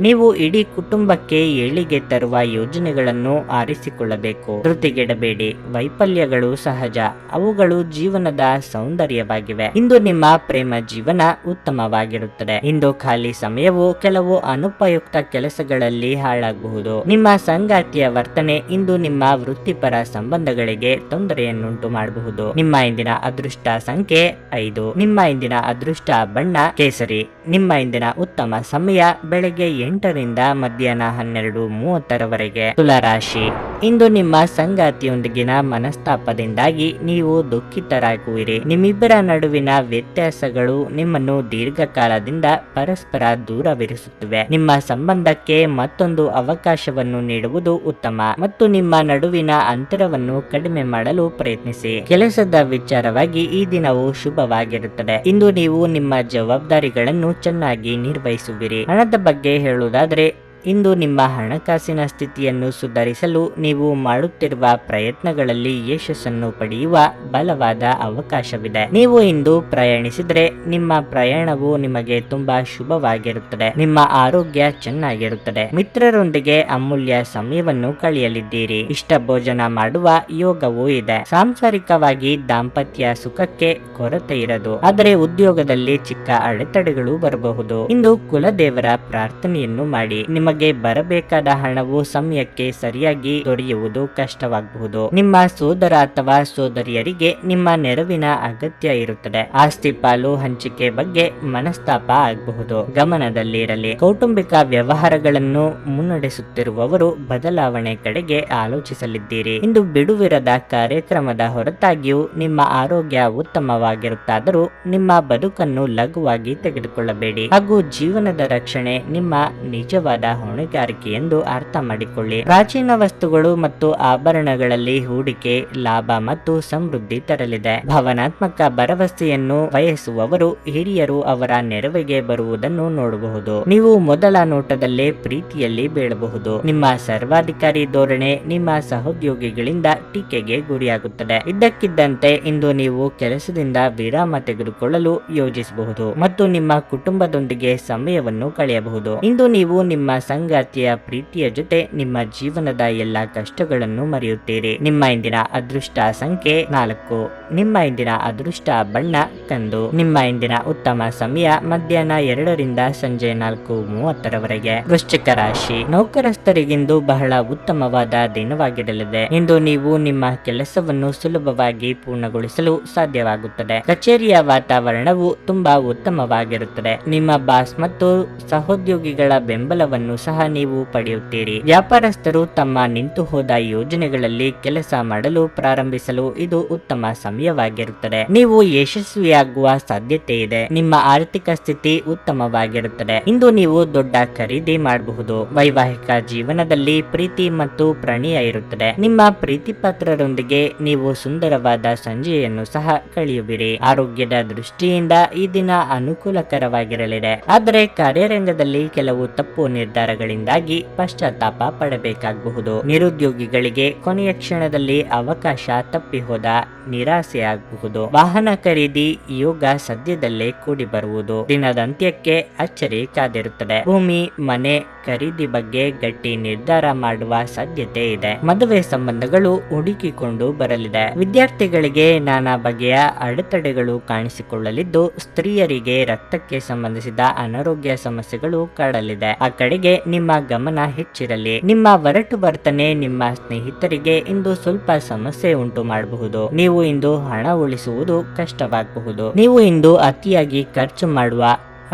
ನೀವು ಇಡೀ ಕುಟುಂಬಕ್ಕೆ ಏಳಿಗೆ ತರುವ ಯೋಜನೆಗಳನ್ನು ಆರಿಸಿಕೊಳ್ಳಬೇಕು. ಧೃತಿಗೆಡಬೇಡಿ. ವೈಫಲ್ಯಗಳು ಸಹಜ. ಅವುಗಳು ಜೀವನದ ಸೌಂದರ್ಯವಾಗಿವೆ. ಇಂದು ನಿಮ್ಮ ಪ್ರೇಮ ಜೀವನ ಉತ್ತಮವಾಗಿರುತ್ತದೆ. ಇಂದು ಖಾಲಿ ಸಮಯವು ಕೆಲವು ಅನುಪಯುಕ್ತ ಕೆಲಸಗಳಲ್ಲಿ ಹಾಳಾಗಬಹುದು. ನಿಮ್ಮ ಸಂಗಾತಿಯ ವರ್ತನೆ ಇಂದು ನಿಮ್ಮ ವೃತ್ತಿಪರ ಸಂಬಂಧಗಳಿಗೆ ತೊಂದರೆಯನ್ನುಂಟು ಮಾಡಬಹುದು. ನಿಮ್ಮ ಇಂದಿನ ಅದೃಷ್ಟ ಸಂಖ್ಯೆ 5. ನಿಮ್ಮ ಇಂದಿನ ಅದೃಷ್ಟ ಬಣ್ಣ ಕೇಸರಿ. ನಿಮ್ಮ ಇಂದಿನ ಉತ್ತಮ ಸಮಯ ಬೆಳಗ್ಗೆ 8ರಿಂದ ಮಧ್ಯಾಹ್ನ 12:30ರವರೆಗೆ. ತುಲಾರಾಶಿ, ಇಂದು ನಿಮ್ಮ ಸಂಗಾತಿಯೊಂದಿಗಿನ ಮನಸ್ತಾಪದಿಂದಾಗಿ ನೀವು ದುಃಖಿತರಾಗುವಿರಿ. ನಿಮ್ಮಿಬ್ಬರ ನಡುವಿನ ವ್ಯತ್ಯಾಸಗಳು ನಿಮ್ಮನ್ನು ದೀರ್ಘಕಾಲದಿಂದ ಪರಸ್ಪರ ದೂರವಿರಿಸುತ್ತಿವೆ. ನಿಮ್ಮ ಸಂಬಂಧಕ್ಕೆ ಮತ್ತೊಂದು ಅವಕಾಶವನ್ನು ನೀಡುವುದು ಉತ್ತಮ ಮತ್ತು ನಿಮ್ಮ ನಡುವಿನ ಅಂತರವನ್ನು ಕಡಿಮೆ ಮಾಡಲು ಪ್ರಯತ್ನಿಸಿ. ಕೆಲಸದ ವಿಚಾರವಾಗಿ ಈ ದಿನವು ಶುಭವಾಗಿರುತ್ತದೆ. ಇಂದು ನೀವು ನಿಮ್ಮ ಜವಾಬ್ದಾರಿಗಳನ್ನು ಚೆನ್ನಾಗಿ ನಿರ್ವಹಿಸುವಿರಿ. ಹಣದ ಬಗ್ಗೆ ಹೇಳುವುದಾದರೆ, ಇಂದು ನಿಮ್ಮ ಹಣಕಾಸಿನ ಸ್ಥಿತಿಯನ್ನು ಸುಧಾರಿಸಲು ನೀವು ಮಾಡುತ್ತಿರುವ ಪ್ರಯತ್ನಗಳಲ್ಲಿ ಯಶಸ್ಸನ್ನು ಪಡೆಯುವ ಬಲವಾದ ಅವಕಾಶವಿದೆ. ನೀವು ಇಂದು ಪ್ರಯಾಣಿಸಿದರೆ ನಿಮ್ಮ ಪ್ರಯಾಣವು ನಿಮಗೆ ತುಂಬಾ ಶುಭವಾಗಿರುತ್ತದೆ. ನಿಮ್ಮ ಆರೋಗ್ಯ ಚೆನ್ನಾಗಿರುತ್ತದೆ. ಮಿತ್ರರೊಂದಿಗೆ ಅಮೂಲ್ಯ ಸಮಯವನ್ನು ಕಳೆಯಲಿದ್ದೀರಿ. ಇಷ್ಟ ಭೋಜನ ಮಾಡುವ ಯೋಗವೂ ಇದೆ. ಸಾಂಸಾರಿಕವಾಗಿ ದಾಂಪತ್ಯ ಸುಖಕ್ಕೆ ಕೊರತೆ ಇರದು, ಆದರೆ ಉದ್ಯೋಗದಲ್ಲಿ ಚಿಕ್ಕ ಅಡೆತಡೆಗಳು ಬರಬಹುದು. ಇಂದು ಕುಲದೇವರ ಪ್ರಾರ್ಥನೆಯನ್ನು ಮಾಡಿ. ನಿಮಗೆ ಬರಬೇಕಾದ ಹಣವು ಸಮಯಕ್ಕೆ ಸರಿಯಾಗಿ ದೊರೆಯುವುದು ಕಷ್ಟವಾಗಬಹುದು. ನಿಮ್ಮ ಸೋದರ ಅಥವಾ ಸೋದರಿಯರಿಗೆ ನಿಮ್ಮ ನೆರವಿನ ಅಗತ್ಯ ಇರುತ್ತದೆ. ಆಸ್ತಿ ಪಾಲು ಹಂಚಿಕೆ ಬಗ್ಗೆ ಮನಸ್ತಾಪ ಆಗಬಹುದು. ಗಮನದಲ್ಲಿರಲಿ. ಕೌಟುಂಬಿಕ ವ್ಯವಹಾರಗಳನ್ನು ಮುನ್ನಡೆಸುತ್ತಿರುವವರು ಬದಲಾವಣೆ ಕಡೆಗೆ ಆಲೋಚಿಸಲಿದ್ದೀರಿ. ಇಂದು ಬಿಡುವಿರದ ಕಾರ್ಯಕ್ರಮದ ಹೊರತಾಗಿಯೂ ನಿಮ್ಮ ಆರೋಗ್ಯ ಉತ್ತಮವಾಗಿರುತ್ತಾದರೂ ನಿಮ್ಮ ಬದುಕನ್ನು ಲಘುವಾಗಿ ತೆಗೆದುಕೊಳ್ಳಬೇಡಿ ಹಾಗೂ ಜೀವನದ ರಕ್ಷಣೆ ನಿಮ್ಮ ನಿಜವಾದ ಹೊಣೆಗಾರಿಕೆ ಎಂದು ಅರ್ಥ ಮಾಡಿಕೊಳ್ಳಿ. ಪ್ರಾಚೀನ ವಸ್ತುಗಳು ಮತ್ತು ಆಭರಣಗಳಲ್ಲಿ ಹೂಡಿಕೆ ಲಾಭ ಮತ್ತು ಸಮೃದ್ಧಿ ತರಲಿದೆ. ಭಾವನಾತ್ಮಕ ಭರವಸೆಯನ್ನು ಬಯಸುವವರು ಹಿರಿಯರು ಅವರ ನೆರವಿಗೆ ಬರುವುದನ್ನು ನೋಡಬಹುದು. ನೀವು ಮೊದಲ ನೋಟದಲ್ಲೇ ಪ್ರೀತಿಯಲ್ಲಿ ಬೀಳಬಹುದು. ನಿಮ್ಮ ಸರ್ವಾಧಿಕಾರಿ ಧೋರಣೆ ನಿಮ್ಮ ಸಹೋದ್ಯೋಗಿಗಳಿಂದ ಟೀಕೆಗೆ ಗುರಿಯಾಗುತ್ತದೆ. ಇದ್ದಕ್ಕಿದ್ದಂತೆ ಇಂದು ನೀವು ಕೆಲಸದಿಂದ ವಿರಾಮ ತೆಗೆದುಕೊಳ್ಳಲು ಯೋಜಿಸಬಹುದು ಮತ್ತು ನಿಮ್ಮ ಕುಟುಂಬದೊಂದಿಗೆ ಸಮಯವನ್ನು ಕಳೆಯಬಹುದು. ಇಂದು ನೀವು ನಿಮ್ಮ ಸಂಗಾತಿಯ ಪ್ರೀತಿಯ ಜೊತೆ ನಿಮ್ಮ ಜೀವನದ ಎಲ್ಲಾ ಕಷ್ಟಗಳನ್ನು ಮರೆಯುತ್ತೀರಿ. ನಿಮ್ಮ ಇಂದಿನ ಅದೃಷ್ಟ ಸಂಖ್ಯೆ 4. ನಿಮ್ಮ ಇಂದಿನ ಅದೃಷ್ಟ ಬಣ್ಣ ಕಂದು. ನಿಮ್ಮ ಇಂದಿನ ಉತ್ತಮ ಸಮಯ ಮಧ್ಯಾಹ್ನ 2ರಿಂದ ಸಂಜೆ 4:30ರವರೆಗೆ. ವೃಶ್ಚಿಕ ರಾಶಿ, ನೌಕರಸ್ಥರಿಗಿಂದು ಬಹಳ ಉತ್ತಮವಾದ ದಿನವಾಗಿರಲಿದೆ. ಇಂದು ನೀವು ನಿಮ್ಮ ಕೆಲಸವನ್ನು ಸುಲಭವಾಗಿ ಪೂರ್ಣಗೊಳಿಸಲು ಸಾಧ್ಯವಾಗುತ್ತದೆ. ಕಚೇರಿಯ ವಾತಾವರಣವು ತುಂಬಾ ಉತ್ತಮವಾಗಿರುತ್ತದೆ. ನಿಮ್ಮ ಬಾಸ್ ಮತ್ತು ಸಹೋದ್ಯೋಗಿಗಳ ಬೆಂಬಲವನ್ನು ಸಹ ನೀವು ಪಡೆಯುತ್ತೀರಿ. ವ್ಯಾಪಾರಸ್ಥರು ತಮ್ಮ ನಿಂತು ಹೋದ ಯೋಜನೆಗಳಲ್ಲಿ ಕೆಲಸ ಮಾಡಲು ಪ್ರಾರಂಭಿಸಲು ಇದು ಉತ್ತಮ ಸಮಯವಾಗಿರುತ್ತದೆ. ನೀವು ಯಶಸ್ವಿಯಾಗುವ ಸಾಧ್ಯತೆ ಇದೆ. ನಿಮ್ಮ ಆರ್ಥಿಕ ಸ್ಥಿತಿ ಉತ್ತಮವಾಗಿರುತ್ತದೆ. ಇಂದು ನೀವು ದೊಡ್ಡ ಖರೀದಿ ಮಾಡಬಹುದು. ವೈವಾಹಿಕ ಜೀವನದಲ್ಲಿ ಪ್ರೀತಿ ಮತ್ತು ಪ್ರಣಯ ಇರುತ್ತದೆ. ನಿಮ್ಮ ಪ್ರೀತಿ ಪಾತ್ರರೊಂದಿಗೆ ನೀವು ಸುಂದರವಾದ ಸಂಜೆಯನ್ನು ಸಹ ಕಳೆಯುವಿರಿ. ಆರೋಗ್ಯದ ದೃಷ್ಟಿಯಿಂದ ಈ ದಿನ ಅನುಕೂಲಕರವಾಗಿರಲಿದೆ, ಆದರೆ ಕಾರ್ಯರಂಗದಲ್ಲಿ ಕೆಲವು ತಪ್ಪು ನಿರ್ಧಾರಗಳಿಂದಾಗಿ ಪಶ್ಚಾತ್ತಾಪ ಪಡಬೇಕಾಗಬಹುದು. ನಿರುದ್ಯೋಗಿಗಳಿಗೆ ಕೊನೆಯ ಕ್ಷಣದಲ್ಲಿ ಅವಕಾಶ ತಪ್ಪಿ ಹೋದ ನಿರಾಸೆಯಾಗಬಹುದು. ವಾಹನ ಖರೀದಿ ಯೋಗ ಸದ್ಯದಲ್ಲೇ ಕೂಡಿ ಬರುವುದು. ದಿನದಂತ್ಯಕ್ಕೆ ಅಚ್ಚರಿ ಕಾದಿರುತ್ತದೆ. ಭೂಮಿ ಮನೆ ಖರೀದಿ ಬಗ್ಗೆ ಗಟ್ಟಿ ನಿರ್ಧಾರ ಮಾಡುವ ಸಾಧ್ಯತೆ ಇದೆ. ಮದುವೆ ಸಂಬಂಧಗಳು ಹುಡುಕಿಕೊಂಡು ಬರಲಿದೆ. ವಿದ್ಯಾರ್ಥಿಗಳಿಗೆ ನಾನಾ ಬಗೆಯ ಅಡೆತಡೆಗಳು ಕಾಣಿಸಿಕೊಳ್ಳಲಿದ್ದು, ಸ್ತ್ರೀಯರಿಗೆ ರಕ್ತಕ್ಕೆ ಸಂಬಂಧಿಸಿದ ಅನಾರೋಗ್ಯ ಸಮಸ್ಯೆಗಳು ಕಾಡಲಿದೆ. ಆ ಕಡೆಗೆ ನಿಮ್ಮ ಗಮನ ಹೆಚ್ಚಿರಲಿ. ನಿಮ್ಮ ಒರಟು ವರ್ತನೆ ನಿಮ್ಮ ಸ್ನೇಹಿತರಿಗೆ ಇಂದು ಸ್ವಲ್ಪ ಸಮಸ್ಯೆ ಉಂಟು ಮಾಡಬಹುದು. ನೀವು ಇಂದು ಹಣ ಉಳಿಸುವುದು ಕಷ್ಟವಾಗಬಹುದು. ನೀವು ಇಂದು ಅತಿಯಾಗಿ ಖರ್ಚು ಮಾಡುವ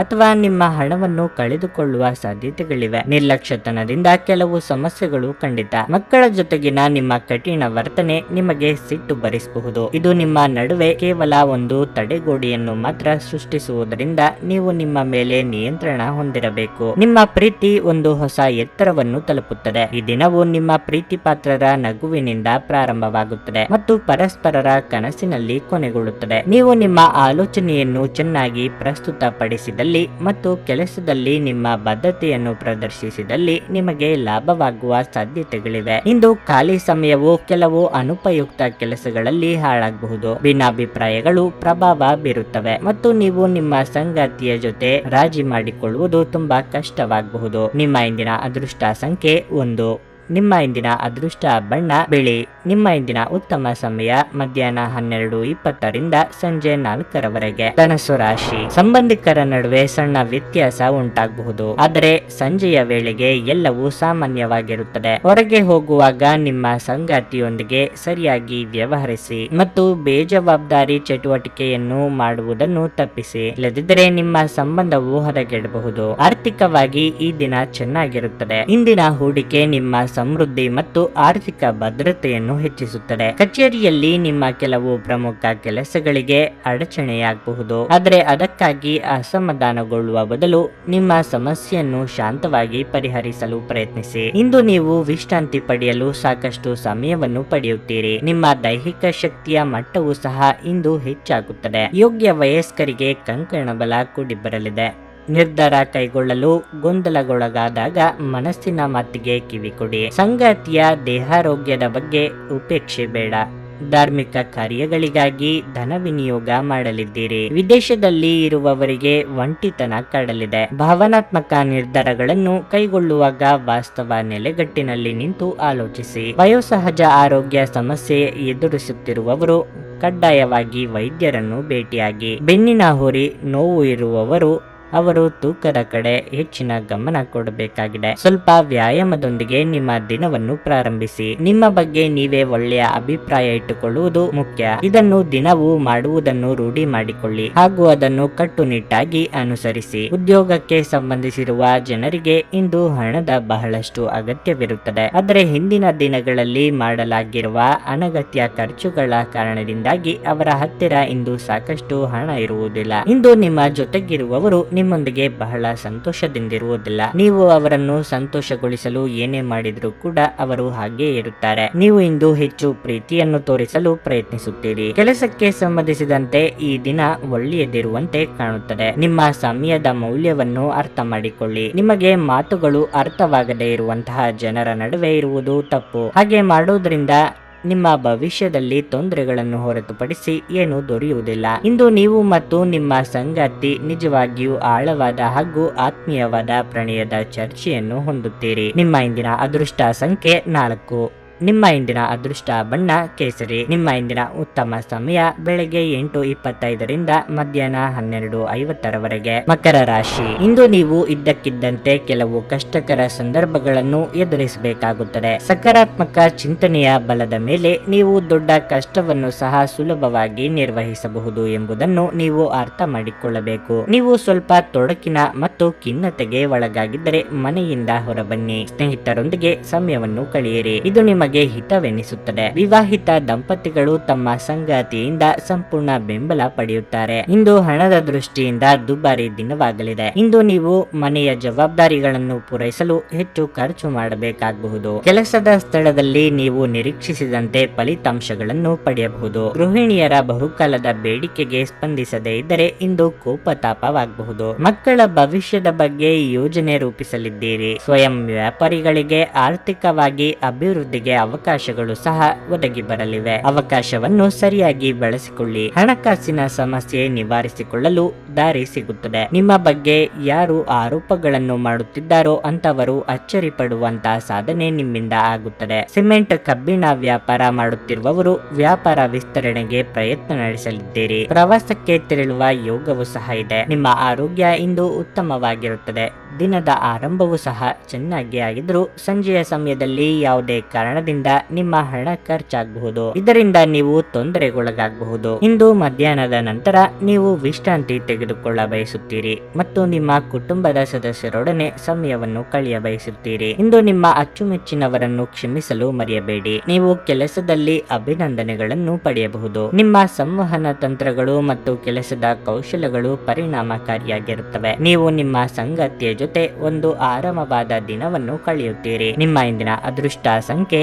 ಅಥವಾ ನಿಮ್ಮ ಹಣವನ್ನು ಕಳೆದುಕೊಳ್ಳುವ ಸಾಧ್ಯತೆಗಳಿವೆ. ನಿರ್ಲಕ್ಷ್ಯತನದಿಂದ ಕೆಲವು ಸಮಸ್ಯೆಗಳು ಖಂಡಿತ. ಮಕ್ಕಳ ಜೊತೆಗಿನ ನಿಮ್ಮ ಕಠಿಣ ವರ್ತನೆ ನಿಮಗೆ ಸಿಟ್ಟು ಬರಿಸಬಹುದು. ಇದು ನಿಮ್ಮ ನಡುವೆ ಕೇವಲ ಒಂದು ತಡೆಗೋಡೆಯನ್ನು ಮಾತ್ರ ಸೃಷ್ಟಿಸುವುದರಿಂದ ನೀವು ನಿಮ್ಮ ಮೇಲೆ ನಿಯಂತ್ರಣ ಹೊಂದಿರಬೇಕು. ನಿಮ್ಮ ಪ್ರೀತಿ ಒಂದು ಹೊಸ ಎತ್ತರವನ್ನು ತಲುಪುತ್ತದೆ. ಈ ದಿನವು ನಿಮ್ಮ ಪ್ರೀತಿ ಪಾತ್ರರ ನಗುವಿನಿಂದ ಪ್ರಾರಂಭವಾಗುತ್ತದೆ ಮತ್ತು ಪರಸ್ಪರರ ಕನಸಿನಲ್ಲಿ ಕೊನೆಗೊಳ್ಳುತ್ತದೆ. ನೀವು ನಿಮ್ಮ ಆಲೋಚನೆಯನ್ನು ಚೆನ್ನಾಗಿ ಪ್ರಸ್ತುತಪಡಿಸಿದ ಮತ್ತು ಕೆಲಸದಲ್ಲಿ ನಿಮ್ಮ ಬದ್ಧತೆಯನ್ನು ಪ್ರದರ್ಶಿಸಿದಲ್ಲಿ ನಿಮಗೆ ಲಾಭವಾಗುವ ಸಾಧ್ಯತೆಗಳಿವೆ. ಇಂದು ಖಾಲಿ ಸಮಯವು ಕೆಲವು ಅನುಪಯುಕ್ತ ಕೆಲಸಗಳಲ್ಲಿ ಹಾಳಾಗಬಹುದು. ಭಿನ್ನಾಭಿಪ್ರಾಯಗಳು ಪ್ರಭಾವ ಬೀರುತ್ತವೆ ಮತ್ತು ನೀವು ನಿಮ್ಮ ಸಂಗಾತಿಯ ಜೊತೆ ರಾಜಿ ಮಾಡಿಕೊಳ್ಳುವುದು ತುಂಬಾ ಕಷ್ಟವಾಗಬಹುದು. ನಿಮ್ಮ ಇಂದಿನ ಅದೃಷ್ಟ ಸಂಖ್ಯೆ 1. ನಿಮ್ಮ ಇಂದಿನ ಅದೃಷ್ಟ ಬಣ್ಣ ಬಿಳಿ. ನಿಮ್ಮ ಇಂದಿನ ಉತ್ತಮ ಸಮಯ ಮಧ್ಯಾಹ್ನ 12:20 ಸಂಜೆ 4 ಧನಸ್ಸು ರಾಶಿ. ಸಂಬಂಧಿಕರ ನಡುವೆ ಸಣ್ಣ ವ್ಯತ್ಯಾಸ ಉಂಟಾಗಬಹುದು, ಆದರೆ ಸಂಜೆಯ ವೇಳೆಗೆ ಎಲ್ಲವೂ ಸಾಮಾನ್ಯವಾಗಿರುತ್ತದೆ. ಹೊರಗೆ ಹೋಗುವಾಗ ನಿಮ್ಮ ಸಂಗಾತಿಯೊಂದಿಗೆ ಸರಿಯಾಗಿ ವ್ಯವಹರಿಸಿ ಮತ್ತು ಬೇಜವಾಬ್ದಾರಿ ಚಟುವಟಿಕೆಯನ್ನು ಮಾಡುವುದನ್ನು ತಪ್ಪಿಸಿ, ಇಲ್ಲದಿದ್ದರೆ ನಿಮ್ಮ ಸಂಬಂಧವು ಹೊರಗೆಡಬಹುದು. ಆರ್ಥಿಕವಾಗಿ ಈ ದಿನ ಚೆನ್ನಾಗಿರುತ್ತದೆ. ಇಂದಿನ ಹೂಡಿಕೆ ನಿಮ್ಮ ಸಮೃದ್ಧಿ ಮತ್ತು ಆರ್ಥಿಕ ಭದ್ರತೆಯನ್ನು ಹೆಚ್ಚಿಸುತ್ತದೆ. ಕಚೇರಿಯಲ್ಲಿ ನಿಮ್ಮ ಕೆಲವು ಪ್ರಮುಖ ಕೆಲಸಗಳಿಗೆ ಅಡಚಣೆಯಾಗಬಹುದು, ಆದರೆ ಅದಕ್ಕಾಗಿ ಅಸಮಾಧಾನಗೊಳ್ಳುವ ಬದಲು ನಿಮ್ಮ ಸಮಸ್ಯೆಯನ್ನು ಶಾಂತವಾಗಿ ಪರಿಹರಿಸಲು ಪ್ರಯತ್ನಿಸಿ. ಇಂದು ನೀವು ವಿಶ್ರಾಂತಿ ಪಡೆಯಲು ಸಾಕಷ್ಟು ಸಮಯವನ್ನು ಪಡೆಯುತ್ತೀರಿ. ನಿಮ್ಮ ದೈಹಿಕ ಶಕ್ತಿಯ ಮಟ್ಟವೂ ಸಹ ಇಂದು ಹೆಚ್ಚಾಗುತ್ತದೆ. ಯೋಗ್ಯ ವಯಸ್ಕರಿಗೆ ಕಂಕಣ ಬಲ ಕೂಡಿ ಬರಲಿದೆ. ನಿರ್ಧಾರ ಕೈಗೊಳ್ಳಲು ಗೊಂದಲಗೊಳಗಾದಾಗ ಮನಸ್ಸಿನ ಮಾತಿಗೆ ಕಿವಿಕೊಡಿ. ಸಂಗಾತಿಯ ದೇಹಾರೋಗ್ಯದ ಬಗ್ಗೆ ಉಪೇಕ್ಷೆ ಬೇಡ. ಧಾರ್ಮಿಕ ಕಾರ್ಯಗಳಿಗಾಗಿ ಧನ ವಿನಿಯೋಗ ಮಾಡಲಿದ್ದೀರಿ. ವಿದೇಶದಲ್ಲಿ ಇರುವವರಿಗೆ ಒಂಟಿತನ ಕಾಡಲಿದೆ. ಭಾವನಾತ್ಮಕ ನಿರ್ಧಾರಗಳನ್ನು ಕೈಗೊಳ್ಳುವಾಗ ವಾಸ್ತವ ನೆಲೆಗಟ್ಟಿನಲ್ಲಿ ನಿಂತು ಆಲೋಚಿಸಿ. ವಯೋಸಹಜ ಆರೋಗ್ಯ ಸಮಸ್ಯೆ ಎದುರಿಸುತ್ತಿರುವವರು ಕಡ್ಡಾಯವಾಗಿ ವೈದ್ಯರನ್ನು ಭೇಟಿಯಾಗಿ. ಬೆನ್ನಿನ ಹುರಿ ನೋವು ಇರುವವರು ಅವರು ತೂಕದ ಕಡೆ ಹೆಚ್ಚಿನ ಗಮನ ಕೊಡಬೇಕಾಗಿದೆ. ಸ್ವಲ್ಪ ವ್ಯಾಯಾಮದೊಂದಿಗೆ ನಿಮ್ಮ ದಿನವನ್ನು ಪ್ರಾರಂಭಿಸಿ. ನಿಮ್ಮ ಬಗ್ಗೆ ನೀವೇ ಒಳ್ಳೆಯ ಅಭಿಪ್ರಾಯ ಇಟ್ಟುಕೊಳ್ಳುವುದು ಮುಖ್ಯ. ಇದನ್ನು ದಿನವೂ ಮಾಡುವುದನ್ನು ರೂಢಿ ಮಾಡಿಕೊಳ್ಳಿ ಹಾಗೂ ಅದನ್ನು ಕಟ್ಟುನಿಟ್ಟಾಗಿ ಅನುಸರಿಸಿ. ಉದ್ಯೋಗಕ್ಕೆ ಸಂಬಂಧಿಸಿರುವ ಜನರಿಗೆ ಇಂದು ಹಣದ ಬಹಳಷ್ಟು ಅಗತ್ಯವಿರುತ್ತದೆ, ಆದರೆ ಹಿಂದಿನ ದಿನಗಳಲ್ಲಿ ಮಾಡಲಾಗಿರುವ ಅನಗತ್ಯ ಖರ್ಚುಗಳ ಕಾರಣದಿಂದಾಗಿ ಅವರ ಹತ್ತಿರ ಇಂದು ಸಾಕಷ್ಟು ಹಣ ಇರುವುದಿಲ್ಲ. ಇಂದು ನಿಮ್ಮ ಜೊತೆಗಿರುವವರು ನಿಮ್ಮೊಂದಿಗೆ ಬಹಳ ಸಂತೋಷದಿಂದಿರುವುದಿಲ್ಲ. ನೀವು ಅವರನ್ನು ಸಂತೋಷಗೊಳಿಸಲು ಏನೇ ಮಾಡಿದರೂ ಕೂಡ ಅವರು ಹಾಗೇ ಇರುತ್ತಾರೆ. ನೀವು ಇಂದು ಹೆಚ್ಚು ಪ್ರೀತಿಯನ್ನು ತೋರಿಸಲು ಪ್ರಯತ್ನಿಸುತ್ತೀರಿ. ಕೆಲಸಕ್ಕೆ ಸಂಬಂಧಿಸಿದಂತೆ ಈ ದಿನ ಒಳ್ಳೆಯದಿರುವಂತೆ ಕಾಣುತ್ತದೆ. ನಿಮ್ಮ ಸಮಯದ ಮೌಲ್ಯವನ್ನು ಅರ್ಥ ಮಾಡಿಕೊಳ್ಳಿ. ನಿಮಗೆ ಮಾತುಗಳು ಅರ್ಥವಾಗದೇ ಇರುವಂತಹ ಜನರ ನಡುವೆ ಇರುವುದು ತಪ್ಪು. ಹಾಗೆ ಮಾಡೋದ್ರಿಂದ ನಿಮ್ಮ ಭವಿಷ್ಯದಲ್ಲಿ ತೊಂದರೆಗಳನ್ನು ಹೊರತುಪಡಿಸಿ ಏನೂ ದೊರೆಯುವುದಿಲ್ಲ. ಇಂದು ನೀವು ಮತ್ತು ನಿಮ್ಮ ಸಂಗಾತಿ ನಿಜವಾಗಿಯೂ ಆಳವಾದ ಹಾಗೂ ಆತ್ಮೀಯವಾದ ಪ್ರಣಯದ ಚರ್ಚೆಯನ್ನು ಹೊಂದುತ್ತೀರಿ. ನಿಮ್ಮ ಇಂದಿನ ಅದೃಷ್ಟ ಸಂಖ್ಯೆ 4. ನಿಮ್ಮ ಇಂದಿನ ಅದೃಷ್ಟ ಬಣ್ಣ ಕೇಸರಿ. ನಿಮ್ಮ ಇಂದಿನ ಉತ್ತಮ ಸಮಯ ಬೆಳಗ್ಗೆ 8:25 ಮಧ್ಯಾಹ್ನ 12:50 ಮಕರ ರಾಶಿ. ಇಂದು ನೀವು ಇದ್ದಕ್ಕಿದ್ದಂತೆ ಕೆಲವು ಕಷ್ಟಕರ ಸಂದರ್ಭಗಳನ್ನು ಎದುರಿಸಬೇಕಾಗುತ್ತದೆ. ಸಕಾರಾತ್ಮಕ ಚಿಂತನೆಯ ಬಲದ ಮೇಲೆ ನೀವು ದೊಡ್ಡ ಕಷ್ಟವನ್ನು ಸಹ ಸುಲಭವಾಗಿ ನಿರ್ವಹಿಸಬಹುದು ಎಂಬುದನ್ನು ನೀವು ಅರ್ಥ ಮಾಡಿಕೊಳ್ಳಬೇಕು. ನೀವು ಸ್ವಲ್ಪ ತೊಡಕಿನ ಮತ್ತು ಖಿನ್ನತೆಗೆ ಒಳಗಾಗಿದ್ದರೆ ಮನೆಯಿಂದ ಹೊರಬನ್ನಿ. ಸ್ನೇಹಿತರೊಂದಿಗೆ ಸಮಯವನ್ನು ಕಳೆಯಿರಿ. ಇದು ನಿಮಗೆ ಹಿತವೆನಿಸುತ್ತದೆ. ವಿವಾಹಿತ ದಂಪತಿಗಳು ತಮ್ಮ ಸಂಗಾತಿಯಿಂದ ಸಂಪೂರ್ಣ ಬೆಂಬಲ ಪಡೆಯುತ್ತಾರೆ. ಇಂದು ಹಣದ ದೃಷ್ಟಿಯಿಂದ ದುಬಾರಿ ದಿನವಾಗಲಿದೆ. ಇಂದು ನೀವು ಮನೆಯ ಜವಾಬ್ದಾರಿಗಳನ್ನು ಪೂರೈಸಲು ಹೆಚ್ಚು ಖರ್ಚು ಮಾಡಬೇಕಾಗಬಹುದು. ಕೆಲಸದ ಸ್ಥಳದಲ್ಲಿ ನೀವು ನಿರೀಕ್ಷಿಸಿದಂತೆ ಫಲಿತಾಂಶಗಳನ್ನು ಪಡೆಯಬಹುದು. ಗೃಹಿಣಿಯರ ಬಹುಕಾಲದ ಬೇಡಿಕೆಗೆ ಸ್ಪಂದಿಸದೇ ಇದ್ದರೆ ಇಂದು ಕೋಪತಾಪವಾಗಬಹುದು. ಮಕ್ಕಳ ಭವಿಷ್ಯದ ಬಗ್ಗೆ ಯೋಜನೆ ರೂಪಿಸಲಿದ್ದೀರಿ. ಸ್ವಯಂ ವ್ಯಾಪಾರಿಗಳಿಗೆ ಆರ್ಥಿಕವಾಗಿ ಅಭಿವೃದ್ಧಿಗೆ ಅವಕಾಶಗಳು ಸಹ ಒದಗಿ ಬರಲಿವೆ. ಅವಕಾಶವನ್ನು ಸರಿಯಾಗಿ ಬಳಸಿಕೊಳ್ಳಿ. ಹಣಕಾಸಿನ ಸಮಸ್ಯೆ ನಿವಾರಿಸಿಕೊಳ್ಳಲು ದಾರಿ ಸಿಗುತ್ತದೆ. ನಿಮ್ಮ ಬಗ್ಗೆ ಯಾರು ಆರೋಪಗಳನ್ನು ಮಾಡುತ್ತಿದ್ದಾರೋ ಅಂತವರು ಅಚ್ಚರಿ ಪಡುವಂತಹ ಸಾಧನೆ ನಿಮ್ಮಿಂದ ಆಗುತ್ತದೆ. ಸಿಮೆಂಟ್ ಕಬ್ಬಿಣ ವ್ಯಾಪಾರ ಮಾಡುತ್ತಿರುವವರು ವ್ಯಾಪಾರ ವಿಸ್ತರಣೆಗೆ ಪ್ರಯತ್ನ ನಡೆಸಲಿದ್ದೀರಿ. ಪ್ರವಾಸಕ್ಕೆ ತೆರಳುವ ಯೋಗವೂ ಸಹ ಇದೆ. ನಿಮ್ಮ ಆರೋಗ್ಯ ಇಂದು ಉತ್ತಮವಾಗಿರುತ್ತದೆ. ದಿನದ ಆರಂಭವೂ ಸಹ ಚೆನ್ನಾಗಿ ಆಗಿದ್ರೂ ಸಂಜೆಯ ಸಮಯದಲ್ಲಿ ಯಾವುದೇ ಕಾರಣದಿಂದ ನಿಮ್ಮ ಹಣ ಖರ್ಚಾಗಬಹುದು. ಇದರಿಂದ ನೀವು ತೊಂದರೆಗೊಳಗಾಗಬಹುದು. ಇಂದು ಮಧ್ಯಾಹ್ನದ ನಂತರ ನೀವು ವಿಶ್ರಾಂತಿ ತೆಗೆದುಕೊಳ್ಳ ಬಯಸುತ್ತೀರಿ ಮತ್ತು ನಿಮ್ಮ ಕುಟುಂಬದ ಸದಸ್ಯರೊಡನೆ ಸಮಯವನ್ನು ಕಳೆಯ ಬಯಸುತ್ತೀರಿ. ಇಂದು ನಿಮ್ಮ ಅಚ್ಚುಮೆಚ್ಚಿನವರನ್ನು ಕ್ಷಮಿಸಲು ಮರೆಯಬೇಡಿ. ನೀವು ಕೆಲಸದಲ್ಲಿ ಅಭಿನಂದನೆಗಳನ್ನು ಪಡೆಯಬಹುದು. ನಿಮ್ಮ ಸಂವಹನ ತಂತ್ರಗಳು ಮತ್ತು ಕೆಲಸದ ಕೌಶಲಗಳು ಪರಿಣಾಮಕಾರಿಯಾಗಿರುತ್ತವೆ. ನೀವು ನಿಮ್ಮ ಸಂಗಾತಿಯ ಜೊತೆ ಒಂದು ಆರಾಮವಾದ ದಿನವನ್ನು ಕಳೆಯುತ್ತೀರಿ. ನಿಮ್ಮ ಇಂದಿನ ಅದೃಷ್ಟ ಸಂಖ್ಯೆ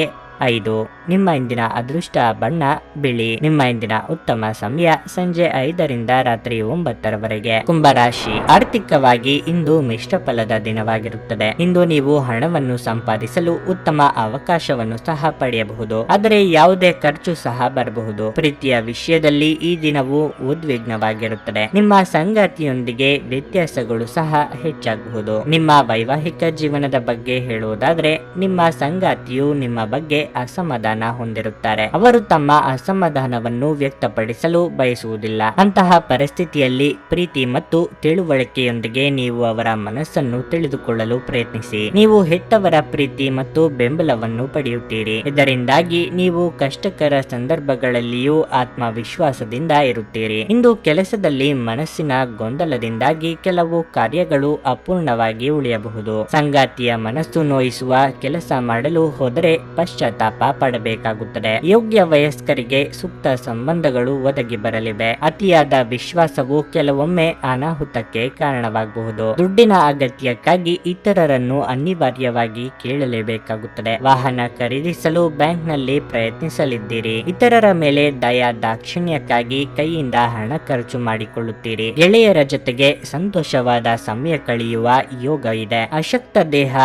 5. ನಿಮ್ಮ ಇಂದಿನ ಅದೃಷ್ಟ ಬಣ್ಣ ಬಿಳಿ. ನಿಮ್ಮ ಇಂದಿನ ಉತ್ತಮ ಸಮಯ ಸಂಜೆ 5ರಿಂದ ರಾತ್ರಿ 9ರವರೆಗೆ. ಕುಂಭರಾಶಿ, ಆರ್ಥಿಕವಾಗಿ ಇಂದು ಮಿಶ್ರ ಫಲದ ದಿನವಾಗಿರುತ್ತದೆ. ಇಂದು ನೀವು ಹಣವನ್ನು ಸಂಪಾದಿಸಲು ಉತ್ತಮ ಅವಕಾಶವನ್ನು ಸಹ ಪಡೆಯಬಹುದು, ಆದರೆ ಯಾವುದೇ ಖರ್ಚು ಸಹ ಬರಬಹುದು. ಪ್ರೀತಿಯ ವಿಷಯದಲ್ಲಿ ಈ ದಿನವು ಉದ್ವಿಗ್ನವಾಗಿರುತ್ತದೆ. ನಿಮ್ಮ ಸಂಗಾತಿಯೊಂದಿಗೆ ವ್ಯತ್ಯಾಸಗಳು ಸಹ ಹೆಚ್ಚಾಗಬಹುದು. ನಿಮ್ಮ ವೈವಾಹಿಕ ಜೀವನದ ಬಗ್ಗೆ ಹೇಳುವುದಾದ್ರೆ, ನಿಮ್ಮ ಸಂಗಾತಿಯು ನಿಮ್ಮ ಬಗ್ಗೆ ಅಸಮಾಧಾನ ಹೊಂದಿರುತ್ತಾರೆ. ಅವರು ತಮ್ಮ ಅಸಮಾಧಾನವನ್ನು ವ್ಯಕ್ತಪಡಿಸಲು ಬಯಸುವುದಿಲ್ಲ. ಅಂತಹ ಪರಿಸ್ಥಿತಿಯಲ್ಲಿ ಪ್ರೀತಿ ಮತ್ತು ತಿಳುವಳಿಕೆಯೊಂದಿಗೆ ನೀವು ಅವರ ಮನಸ್ಸನ್ನು ತಿಳಿದುಕೊಳ್ಳಲು ಪ್ರಯತ್ನಿಸಿ. ನೀವು ಹೆತ್ತವರ ಪ್ರೀತಿ ಮತ್ತು ಬೆಂಬಲವನ್ನು ಪಡೆಯುತ್ತೀರಿ. ಇದರಿಂದಾಗಿ ನೀವು ಕಷ್ಟಕರ ಸಂದರ್ಭಗಳಲ್ಲಿಯೂ ಆತ್ಮವಿಶ್ವಾಸದಿಂದ ಇರುತ್ತೀರಿ. ಇಂದು ಕೆಲಸದಲ್ಲಿ ಮನಸ್ಸಿನ ಗೊಂದಲದಿಂದಾಗಿ ಕೆಲವು ಕಾರ್ಯಗಳು ಅಪೂರ್ಣವಾಗಿ ಉಳಿಯಬಹುದು. ಸಂಗಾತಿಯ ಮನಸ್ಸು ನೋಯಿಸುವ ಕೆಲಸ ಮಾಡಲು ಹೋದರೆ ಪಶ್ಚಾತ್ತಾಪ ಪಡಬೇಕಾಗುತ್ತದೆ. ಯೋಗ್ಯ ವಯಸ್ಕರಿಗೆ ಸೂಕ್ತ ಸಂಬಂಧಗಳು ಒದಗಿ ಬರಲಿವೆ. ಅತಿಯಾದ ವಿಶ್ವಾಸವು ಕೆಲವೊಮ್ಮೆ ಅನಾಹುತಕ್ಕೆ ಕಾರಣವಾಗಬಹುದು. ದುಡ್ಡಿನ ಅಗತ್ಯಕ್ಕಾಗಿ ಇತರರನ್ನು ಅನಿವಾರ್ಯವಾಗಿ ಕೇಳಲೇಬೇಕಾಗುತ್ತದೆ. ವಾಹನ ಖರೀದಿಸಲು ಬ್ಯಾಂಕ್ನಲ್ಲಿ ಪ್ರಯತ್ನಿಸಲಿದ್ದೀರಿ. ಇತರರ ಮೇಲೆ ದಯಾ ದಾಕ್ಷಿಣ್ಯಕ್ಕಾಗಿ ಕೈಯಿಂದ ಹಣ ಖರ್ಚು ಮಾಡಿಕೊಳ್ಳುತ್ತೀರಿ. ಗೆಳೆಯರ ಜೊತೆಗೆ ಸಂತೋಷವಾದ ಸಮಯ ಕಳೆಯುವ ಯೋಗ ಇದೆ. ಅಶಕ್ತ ದೇಹ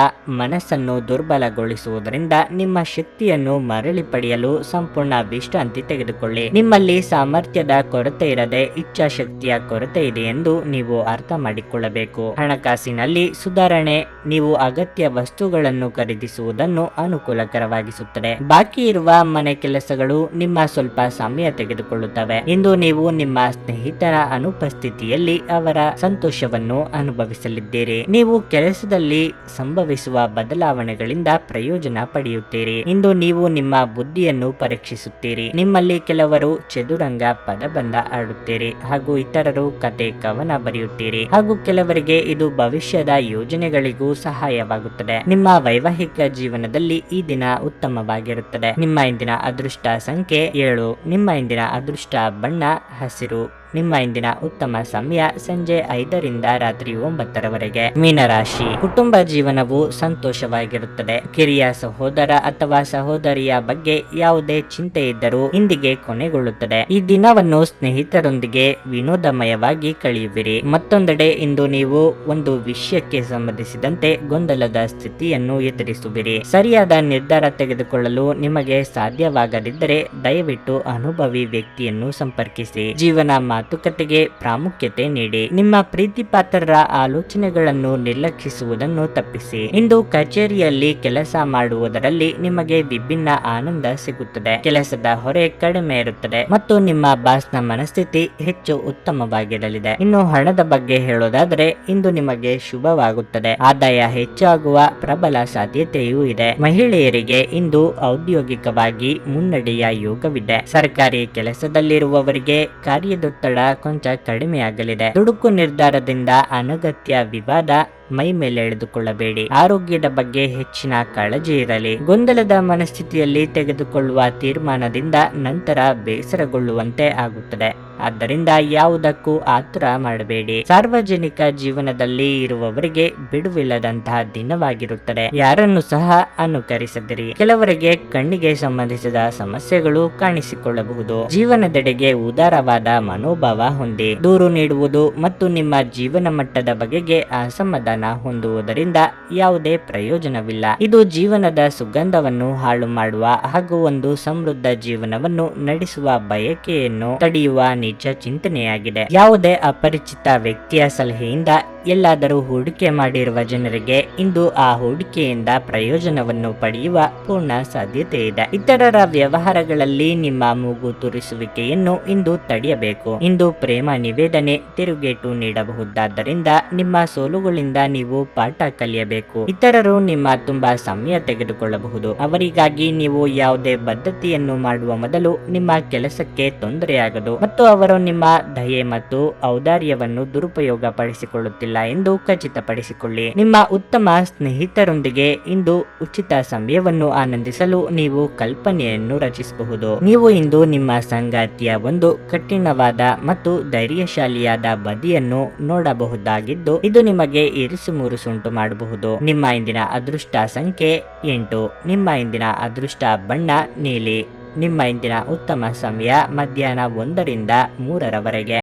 ಮನಸ್ಸನ್ನು ದುರ್ಬಲಗೊಳಿಸುವುದರಿಂದ ನಿಮ್ಮ ಶಕ್ತಿಯನ್ನು ಮರಳಿ ಪಡೆಯಲು ಸಂಪೂರ್ಣ ವಿಶ್ರಾಂತಿ ತೆಗೆದುಕೊಳ್ಳಿ. ನಿಮ್ಮಲ್ಲಿ ಸಾಮರ್ಥ್ಯದ ಕೊರತೆ ಇರದೆ ಇಚ್ಛಾಶಕ್ತಿಯ ಕೊರತೆ ಇದೆ ಎಂದು ನೀವು ಅರ್ಥ ಮಾಡಿಕೊಳ್ಳಬೇಕು. ಹಣಕಾಸಿನಲ್ಲಿ ಸುಧಾರಣೆ ನೀವು ಅಗತ್ಯ ವಸ್ತುಗಳನ್ನು ಖರೀದಿಸುವುದನ್ನು ಅನುಕೂಲಕರವಾಗಿಸುತ್ತದೆ. ಬಾಕಿ ಇರುವ ಮನೆ ಕೆಲಸಗಳು ನಿಮ್ಮ ಸ್ವಲ್ಪ ಸಮಯ ತೆಗೆದುಕೊಳ್ಳುತ್ತವೆ. ಇಂದು ನೀವು ನಿಮ್ಮ ಸ್ನೇಹಿತರ ಅನುಪಸ್ಥಿತಿಯಲ್ಲಿ ಅವರ ಸಂತೋಷವನ್ನು ಅನುಭವಿಸಲಿದ್ದೀರಿ. ನೀವು ಕೆಲಸದಲ್ಲಿ ಸಂಭವಿಸುವ ಬದಲಾವಣೆಗಳಿಂದ ಪ್ರಯೋಜನ ಪಡೆಯುತ್ತೀರಿ. ಇಂದು ನೀವು ನಿಮ್ಮ ಬುದ್ಧಿಯನ್ನು ಪರೀಕ್ಷಿಸುತ್ತೀರಿ. ನಿಮ್ಮಲ್ಲಿ ಕೆಲವರು ಚದುರಂಗ ಪದಬಂಧ ಆಡುತ್ತೀರಿ ಹಾಗೂ ಇತರರು ಕತೆ ಕವನ ಬರೆಯುತ್ತೀರಿ ಹಾಗೂ ಕೆಲವರಿಗೆ ಇದು ಭವಿಷ್ಯದ ಯೋಜನೆಗಳಿಗೂ ಸಹಾಯವಾಗುತ್ತದೆ. ನಿಮ್ಮ ವೈವಾಹಿಕ ಜೀವನದಲ್ಲಿ ಈ ದಿನ ಉತ್ತಮವಾಗಿರುತ್ತದೆ. ನಿಮ್ಮ ಇಂದಿನ ಅದೃಷ್ಟ ಸಂಖ್ಯೆ 7. ನಿಮ್ಮ ಇಂದಿನ ಅದೃಷ್ಟ ಬಣ್ಣ ಹಸಿರು. ನಿಮ್ಮ ಇಂದಿನ ಉತ್ತಮ ಸಮಯ ಸಂಜೆ 5ರಿಂದ ರಾತ್ರಿ 9ರವರೆಗೆ. ಮೀನರಾಶಿ, ಕುಟುಂಬ ಜೀವನವು ಸಂತೋಷವಾಗಿರುತ್ತದೆ. ಕಿರಿಯ ಸಹೋದರ ಅಥವಾ ಸಹೋದರಿಯ ಬಗ್ಗೆ ಯಾವುದೇ ಚಿಂತೆ ಇದ್ದರೂ ಇಂದಿಗೆ ಕೊನೆಗೊಳ್ಳುತ್ತದೆ. ಈ ದಿನವನ್ನು ಸ್ನೇಹಿತರೊಂದಿಗೆ ವಿನೋದಮಯವಾಗಿ ಕಳೆಯುವಿರಿ. ಮತ್ತೊಂದೆಡೆ ಇಂದು ನೀವು ಒಂದು ವಿಷಯಕ್ಕೆ ಸಂಬಂಧಿಸಿದಂತೆ ಗೊಂದಲದ ಸ್ಥಿತಿಯನ್ನು ಎದುರಿಸುವಿರಿ. ಸರಿಯಾದ ನಿರ್ಧಾರ ತೆಗೆದುಕೊಳ್ಳಲು ನಿಮಗೆ ಸಾಧ್ಯವಾಗದಿದ್ದರೆ ದಯವಿಟ್ಟು ಅನುಭವಿ ವ್ಯಕ್ತಿಯನ್ನು ಸಂಪರ್ಕಿಸಿ. ಜೀವನ ಮಾತುಕತೆಗೆ ಪ್ರಾಮುಖ್ಯತೆ ನೀಡಿ. ನಿಮ್ಮ ಪ್ರೀತಿಪಾತ್ರರ ಆಲೋಚನೆಗಳನ್ನು ನಿರ್ಲಕ್ಷಿಸುವುದನ್ನು ತಪ್ಪಿಸಿ. ಇಂದು ಕಚೇರಿಯಲ್ಲಿ ಕೆಲಸ ಮಾಡುವುದರಲ್ಲಿ ನಿಮಗೆ ವಿಭಿನ್ನ ಆನಂದ ಸಿಗುತ್ತದೆ. ಕೆಲಸದ ಹೊರೆ ಕಡಿಮೆ ಇರುತ್ತದೆ ಮತ್ತು ನಿಮ್ಮ ಬಾಸ್ನ ಮನಸ್ಥಿತಿ ಹೆಚ್ಚು ಉತ್ತಮವಾಗಿರಲಿದೆ. ಇನ್ನು ಹಣದ ಬಗ್ಗೆ ಹೇಳೋದಾದ್ರೆ, ಇಂದು ನಿಮಗೆ ಶುಭವಾಗುತ್ತದೆ. ಆದಾಯ ಹೆಚ್ಚಾಗುವ ಪ್ರಬಲ ಸಾಧ್ಯತೆಯೂ ಇದೆ. ಮಹಿಳೆಯರಿಗೆ ಇಂದು ಔದ್ಯೋಗಿಕವಾಗಿ ಮುನ್ನಡೆಯ ಯೋಗವಿದೆ. ಸರ್ಕಾರಿ ಕೆಲಸದಲ್ಲಿರುವವರಿಗೆ ಕಾರ್ಯದೊತ್ತಡ ಕೊಂಚ ಕಡಿಮೆಯಾಗಲಿದೆ. ದುಡುಕು ನಿರ್ಧಾರದಿಂದ ಅನಗತ್ಯ ವಿವಾದ ಮೈ ಮೇಲೆ ಎಳೆದುಕೊಳ್ಳಬೇಡಿ. ಆರೋಗ್ಯದ ಬಗ್ಗೆ ಹೆಚ್ಚಿನ ಕಾಳಜಿ ಇರಲಿ. ಗೊಂದಲದ ಮನಸ್ಥಿತಿಯಲ್ಲಿ ತೆಗೆದುಕೊಳ್ಳುವ ತೀರ್ಮಾನದಿಂದ ನಂತರ ಬೇಸರಗೊಳ್ಳುವಂತೆ ಆಗುತ್ತದೆ. ಆದ್ದರಿಂದ ಯಾವುದಕ್ಕೂ ಆತುರ ಮಾಡಬೇಡಿ. ಸಾರ್ವಜನಿಕ ಜೀವನದಲ್ಲಿ ಇರುವವರಿಗೆ ಬಿಡುವಿಲ್ಲದಂತಹ ದಿನವಾಗಿರುತ್ತದೆ. ಯಾರನ್ನು ಸಹ ಅನುಕರಿಸದಿರಿ. ಕೆಲವರಿಗೆ ಕಣ್ಣಿಗೆ ಸಂಬಂಧಿಸಿದ ಸಮಸ್ಯೆಗಳು ಕಾಣಿಸಿಕೊಳ್ಳಬಹುದು. ಜೀವನದೆಡೆಗೆ ಉದಾರವಾದ ಮನೋಭಾವ ಹೊಂದಿ. ದೂರು ನೀಡುವುದು ಮತ್ತು ನಿಮ್ಮ ಜೀವನ ಮಟ್ಟದ ಬಗೆಗೆ ಅಸಮಾಧಾನ ಹೊಂದುವುದರಿಂದ ಯಾವುದೇ ಪ್ರಯೋಜನವಿಲ್ಲ. ಇದು ಜೀವನದ ಸುಗಂಧವನ್ನು ಹಾಳು ಮಾಡುವ ಹಾಗೂ ಒಂದು ಸಮೃದ್ಧ ಜೀವನವನ್ನು ನಡೆಸುವ ಬಯಕೆಯನ್ನು ತಡೆಯುವ ನಿಜ ಚಿಂತನೆಯಾಗಿದೆ. ಯಾವುದೇ ಅಪರಿಚಿತ ವ್ಯಕ್ತಿಯ ಸಲಹೆಯಿಂದ ಎಲ್ಲಾದರೂ ಹೂಡಿಕೆ ಮಾಡಿರುವ ಜನರಿಗೆ ಇಂದು ಆ ಹೂಡಿಕೆಯಿಂದ ಪ್ರಯೋಜನವನ್ನು ಪಡೆಯುವ ಪೂರ್ಣ ಸಾಧ್ಯತೆ ಇದೆ. ಇತರರ ವ್ಯವಹಾರಗಳಲ್ಲಿ ನಿಮ್ಮ ಮೂಗು ತುರಿಸುವಿಕೆಯನ್ನು ಇಂದು ತಡೆಯಬೇಕು. ಇಂದು ಪ್ರೇಮ ನಿವೇದನೆ ತಿರುಗೇಟು ನೀಡಬಹುದಾದ್ದರಿಂದ ನಿಮ್ಮ ಸೋಲುಗಳಿಂದ ನೀವು ಪಾಠ ಕಲಿಯಬೇಕು. ಇತರರು ನಿಮ್ಮ ತುಂಬಾ ಸಮಯ ತೆಗೆದುಕೊಳ್ಳಬಹುದು. ಅವರಿಗಾಗಿ ನೀವು ಯಾವುದೇ ಬದ್ಧತೆಯನ್ನು ಮಾಡುವ ಮೊದಲು ನಿಮ್ಮ ಕೆಲಸಕ್ಕೆ ತೊಂದರೆಯಾಗದು ಮತ್ತು ಅವರು ನಿಮ್ಮ ದಯೆ ಮತ್ತು ಔದಾರ್ಯವನ್ನು ದುರುಪಯೋಗ ಪಡಿಸಿಕೊಳ್ಳುತ್ತಿಲ್ಲ ಎಂದು ಖಚಿತಪಡಿಸಿಕೊಳ್ಳಿ. ನಿಮ್ಮ ಉತ್ತಮ ಸ್ನೇಹಿತರೊಂದಿಗೆ ಇಂದು ಉಚಿತ ಸಮಯವನ್ನು ಆನಂದಿಸಲು ನೀವು ಕಲ್ಪನೆಯನ್ನು ರಚಿಸಬಹುದು. ನೀವು ಇಂದು ನಿಮ್ಮ ಸಂಗಾತಿಯ ಒಂದು ಕಠಿಣವಾದ ಮತ್ತು ಧೈರ್ಯಶಾಲಿಯಾದ ಬದಿಯನ್ನು ನೋಡಬಹುದಾಗಿದ್ದು, ಇದು ನಿಮಗೆ ಇರಿಸುಮುರುಸುಂಟು ಮಾಡಬಹುದು. ನಿಮ್ಮ ಇಂದಿನ ಅದೃಷ್ಟ ಸಂಖ್ಯೆ 8. ನಿಮ್ಮ ಇಂದಿನ ಅದೃಷ್ಟ ಬಣ್ಣ ನೀಲಿ. ನಿಮ್ಮ ಇಂದಿನ ಉತ್ತಮ ಸಮಯ ಮಧ್ಯಾಹ್ನ 1 ರಿಂದ 3 ರವರೆಗೆ.